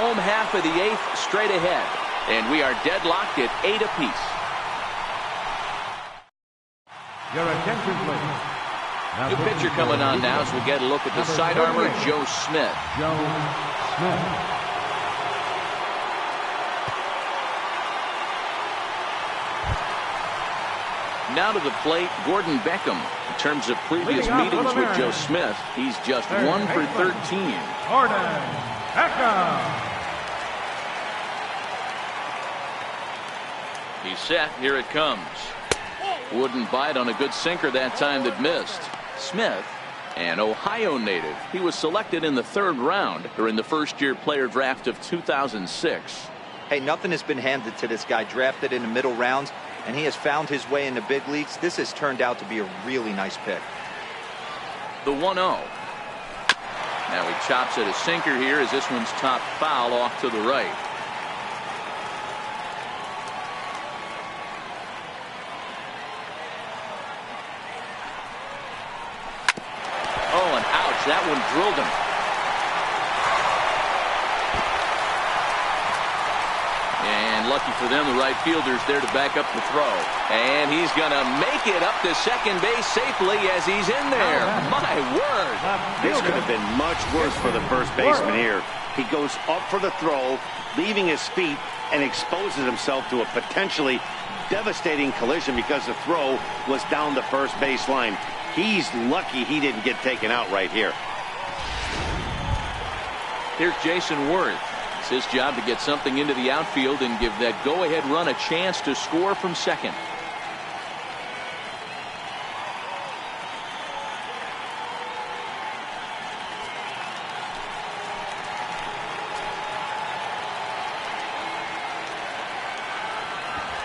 Home half of the 8th straight ahead. And we are deadlocked at 8 apiece. Your attention, please. New pitcher coming on now as we get a look at the side armor, Joe Smith. Joe Smith. Now to the plate, Gordon Beckham. In terms of previous meetings with Joe Smith, he's just 1 for 13. Gordon Beckham. He's set. Here it comes. Wouldn't bite on a good sinker that time that missed. Smith, an Ohio native. He was selected in the 3rd round during the first-year player draft of 2006. Hey, nothing has been handed to this guy. Drafted in the middle rounds, and he has found his way in the big leagues. This has turned out to be a really nice pick. The 1-0. Now he chops at a sinker here as this one's top foul off to the right. Oh, and ouch. That one drilled him. lucky for them, the right fielder's there to back up the throw. And he's going to make it up to second base safely as he's in there. My word. This could have been much worse for the first baseman here. He goes up for the throw, leaving his feet, and exposes himself to a potentially devastating collision because the throw was down the first baseline. He's lucky he didn't get taken out right here. Here's Jason Worth. It's his job to get something into the outfield and give that go-ahead run a chance to score from second.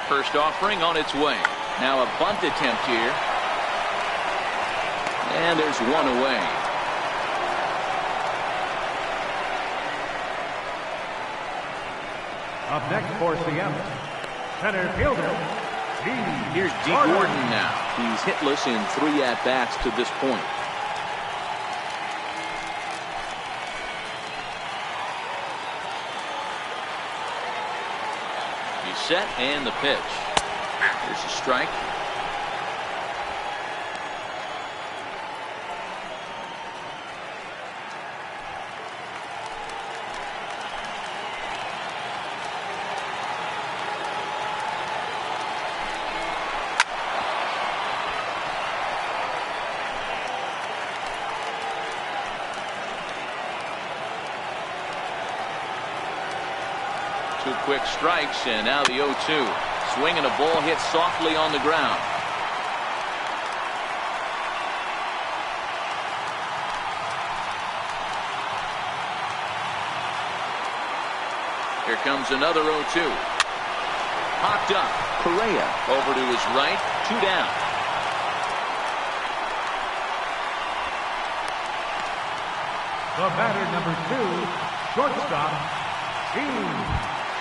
First offering on its way. Now a bunt attempt here. And there's one away. Up next for Seattle, center fielder, Here's D. Gordon now. He's hitless in 3 at-bats to this point. He's set and the pitch. Here's a strike. Two quick strikes, and now the 0-2. Swing and a ball hit softly on the ground. Here comes another 0-2. Popped up. Correa over to his right. 2 down. the batter number 2, shortstop, Gene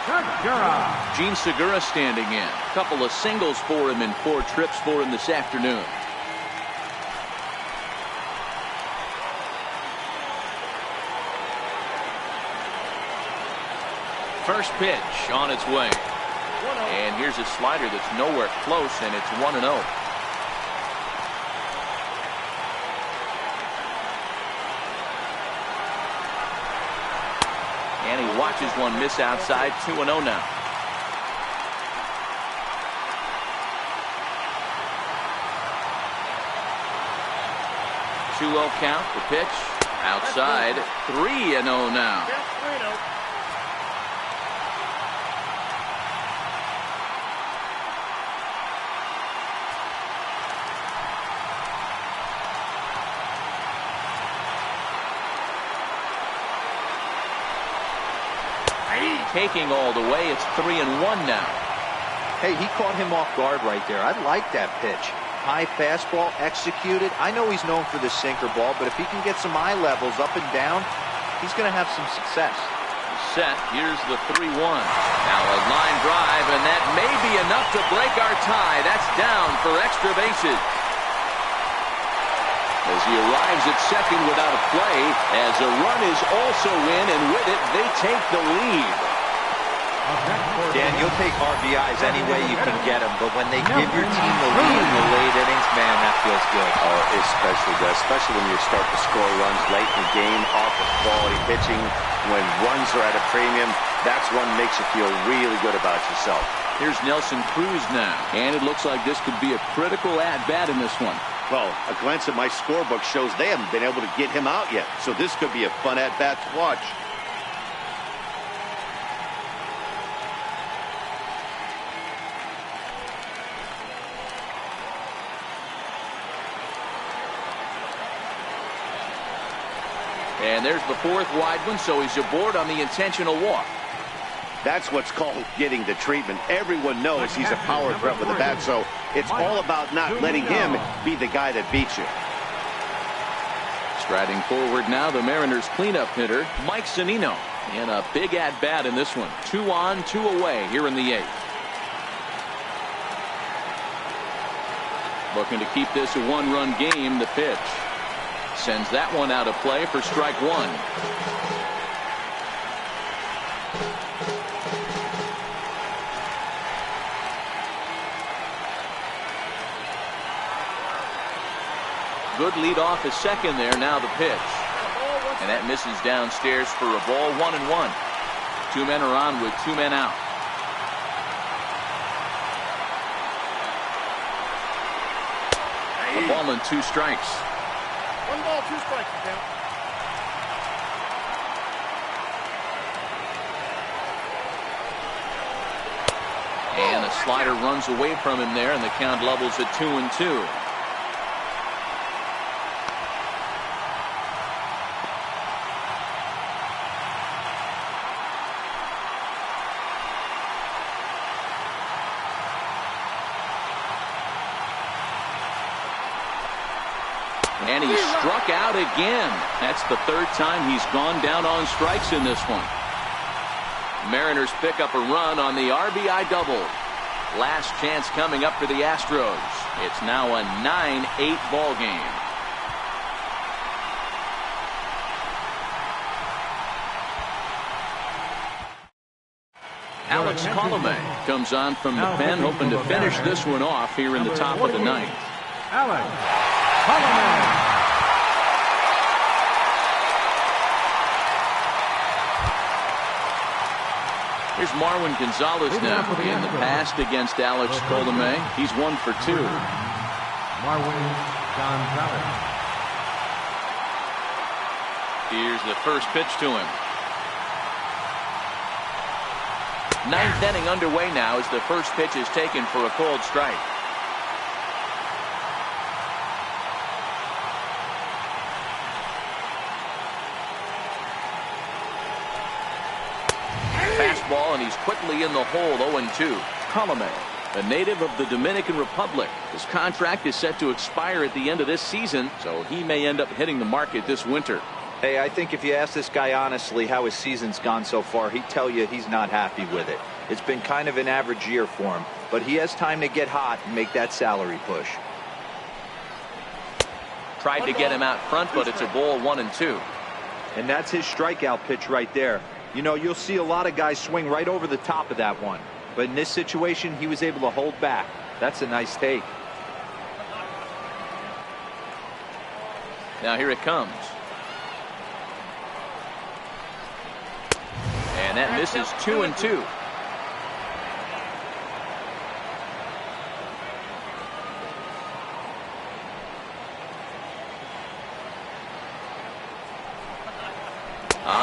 Segura. Gene Segura standing in. A couple of singles for him and 4 trips for him this afternoon. First pitch on its way. And here's a slider that's nowhere close, and it's 1-0. And he watches one miss outside. 2-0 now. Two-0 count. The pitch outside. 3-0 now. Taking all the way. It's 3-1 now. Hey, he caught him off guard right there. I like that pitch. High fastball executed. I know he's known for the sinker ball, but if he can get some eye levels up and down, he's going to have some success. Set. Here's the 3-1. Now a line drive, and that may be enough to break our tie. That's down for extra bases. As he arrives at second without a play, as a run is also in, and with it, they take the lead. Dan, you'll take RBIs any way you can get them, but when they give your team the lead in the late innings, man, that feels good. Oh, especially does. Especially when you start to score runs late in the game off of quality pitching. When runs are at a premium, that's what makes you feel really good about yourself. Here's Nelson Cruz now, and it looks like this could be a critical at-bat in this one. Well, a glance at my scorebook shows they haven't been able to get him out yet, so this could be a fun at-bat to watch. And there's the 4th wide one, so he's aboard on the intentional walk. That's what's called getting the treatment. Everyone knows he's a power threat with the bat, so it's all about not letting him be the guy that beats you. Striding forward now, the Mariners cleanup hitter, Mike Zunino, in a big at-bat in this one. 2 on, 2 away here in the 8th. Looking to keep this a 1-run game. The pitch sends that one out of play for strike 1. Good lead off his second there. Now the pitch. And that misses downstairs for a ball. 1-1. Two men are on with two men out. A ball and 2 strikes. 1 ball, 2 strikes. Count. And a slider runs away from him there, and the count levels at 2-2. And he struck out again. That's the 3rd time he's gone down on strikes in this one. Mariners pick up a run on the RBI double. Last chance coming up for the Astros. It's now a 9-8 ball game. Alex Colomé comes on from the pen, hoping to finish this one off here in the top of the 9th. Alex Colomé. Here's Marwin Gonzalez now. In the past against Alex Colomé, he's 1 for 2. Marwin Gonzalez. Here's the first pitch to him. 9th inning underway now as the first pitch is taken for a called strike. Fastball, and he's quickly in the hole. 0-2. Colomé, a native of the Dominican Republic. His contract is set to expire at the end of this season, so he may end up hitting the market this winter. Hey, I think if you ask this guy honestly how his season's gone so far, he'd tell you he's not happy with it. It's been kind of an average year for him, but he has time to get hot and make that salary push. Tried to get him out front, but it's a ball. 1-2. And that's his strikeout pitch right there. You know, you'll see a lot of guys swing right over the top of that one, but in this situation he was able to hold back. That's a nice take. Now here it comes. And that misses. 2-2.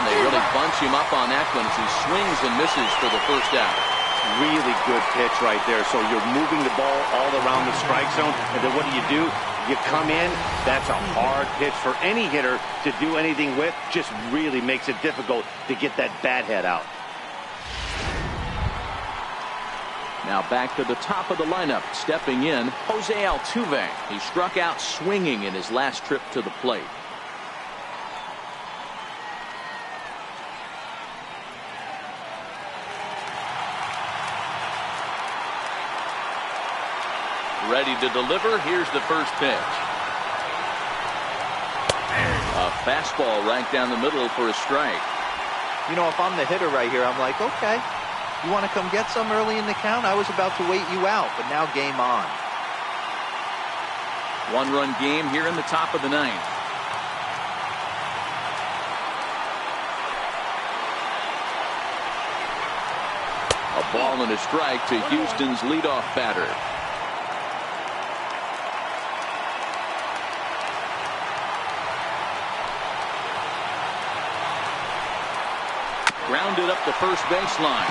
They really bunch him up on that one as he swings and misses for the first out. Really good pitch right there. So you're moving the ball all around the strike zone, and then what do? You come in. That's a hard pitch for any hitter to do anything with. Just really makes it difficult to get that bat head out. Now back to the top of the lineup. Stepping in, Jose Altuve. He struck out swinging in his last trip to the plate. Ready to deliver. Here's the first pitch. A fastball right down the middle for a strike. You know, if I'm the hitter right here, I'm like, okay, you want to come get some early in the count? I was about to wait you out, but now game on. 1-run game here in the top of the 9th. A ball and a strike to Houston's leadoff batter. Grounded up the first baseline,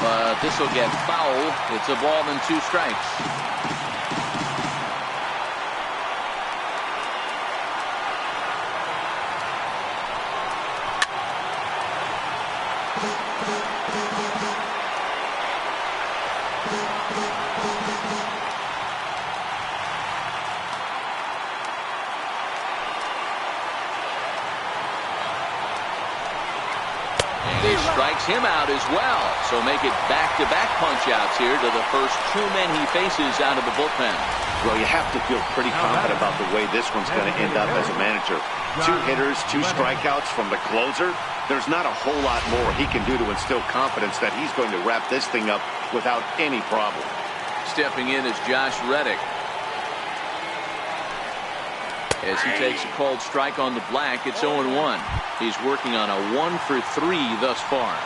but this will get foul. It's a ball and 2 strikes. He strikes him out as well. So make it back-to-back punch-outs here to the first 2 men he faces out of the bullpen. Well, you have to feel pretty confident about the way this one's going to end up as a manager. 2 hitters, 2 strikeouts from the closer. There's not a whole lot more he can do to instill confidence that he's going to wrap this thing up without any problem. Stepping in is Josh Reddick. As he takes a called strike on the black, it's 0-1. He's working on a 1 for 3 thus far.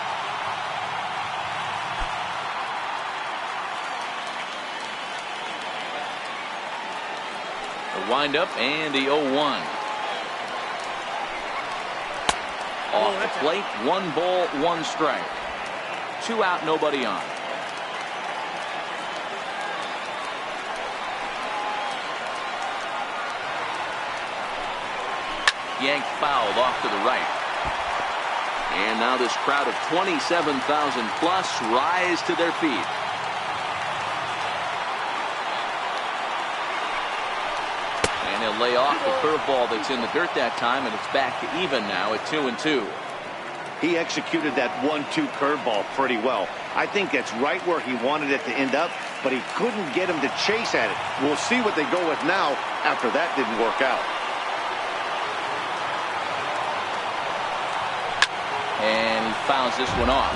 The windup and the 0-1. Off the plate, 1 ball, 1 strike. 2 out, nobody on. Yanked fouled off to the right. And now this crowd of 27,000 plus rise to their feet. And he'll lay off the curveball that's in the dirt that time, and it's back to even now at 2-2. He executed that 1-2 curveball pretty well. I think that's right where he wanted it to end up, but he couldn't get him to chase at it. We'll see what they go with now after that didn't work out. And he fouls this one off.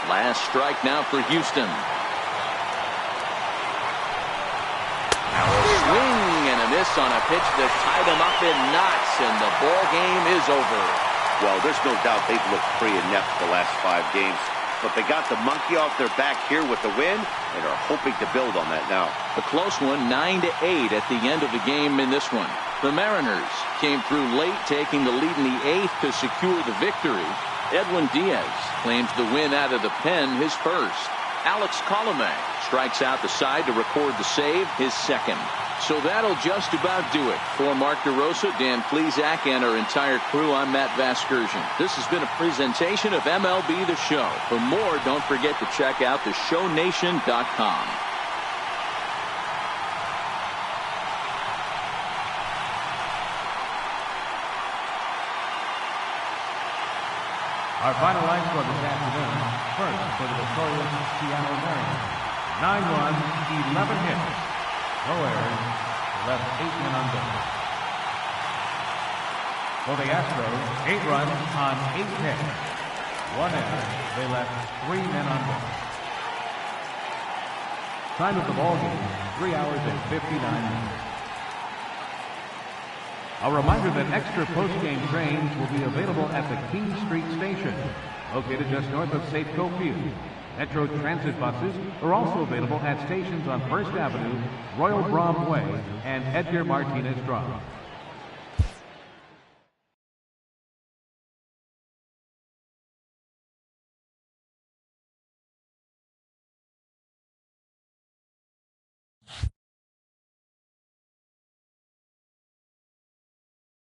Last strike now for Houston. Now a swing and a miss on a pitch that tied him up in knots, and the ball game is over. Well, there's no doubt they've looked pretty inept the last 5 games. But they got the monkey off their back here with the win and are hoping to build on that now. A close one, 9-8 at the end of the game in this one. The Mariners came through late, taking the lead in the 8th to secure the victory. Edwin Diaz claims the win out of the pen, his first. Alex Colomé strikes out the side to record the save, his second. So that'll just about do it. For Mark DeRosa, Dan Plesac, and our entire crew, I'm Matt Vasgersian. This has been a presentation of MLB The Show. For more, don't forget to check out theshownation.com. Our final line score this afternoon. First for the victorious Seattle Mariners. 9 runs, 11 hits. No errors, left 8 men on base. For the Astros, 8 runs on 8 hits. 1 error, they left 3 men on base. Time of the ball game, 3 hours and 59 minutes. A reminder that extra post-game trains will be available at the King Street Station, located just north of Safeco Field. Metro Transit buses are also available at stations on First Avenue, Royal Brom Way, and Edgar Martinez Drive.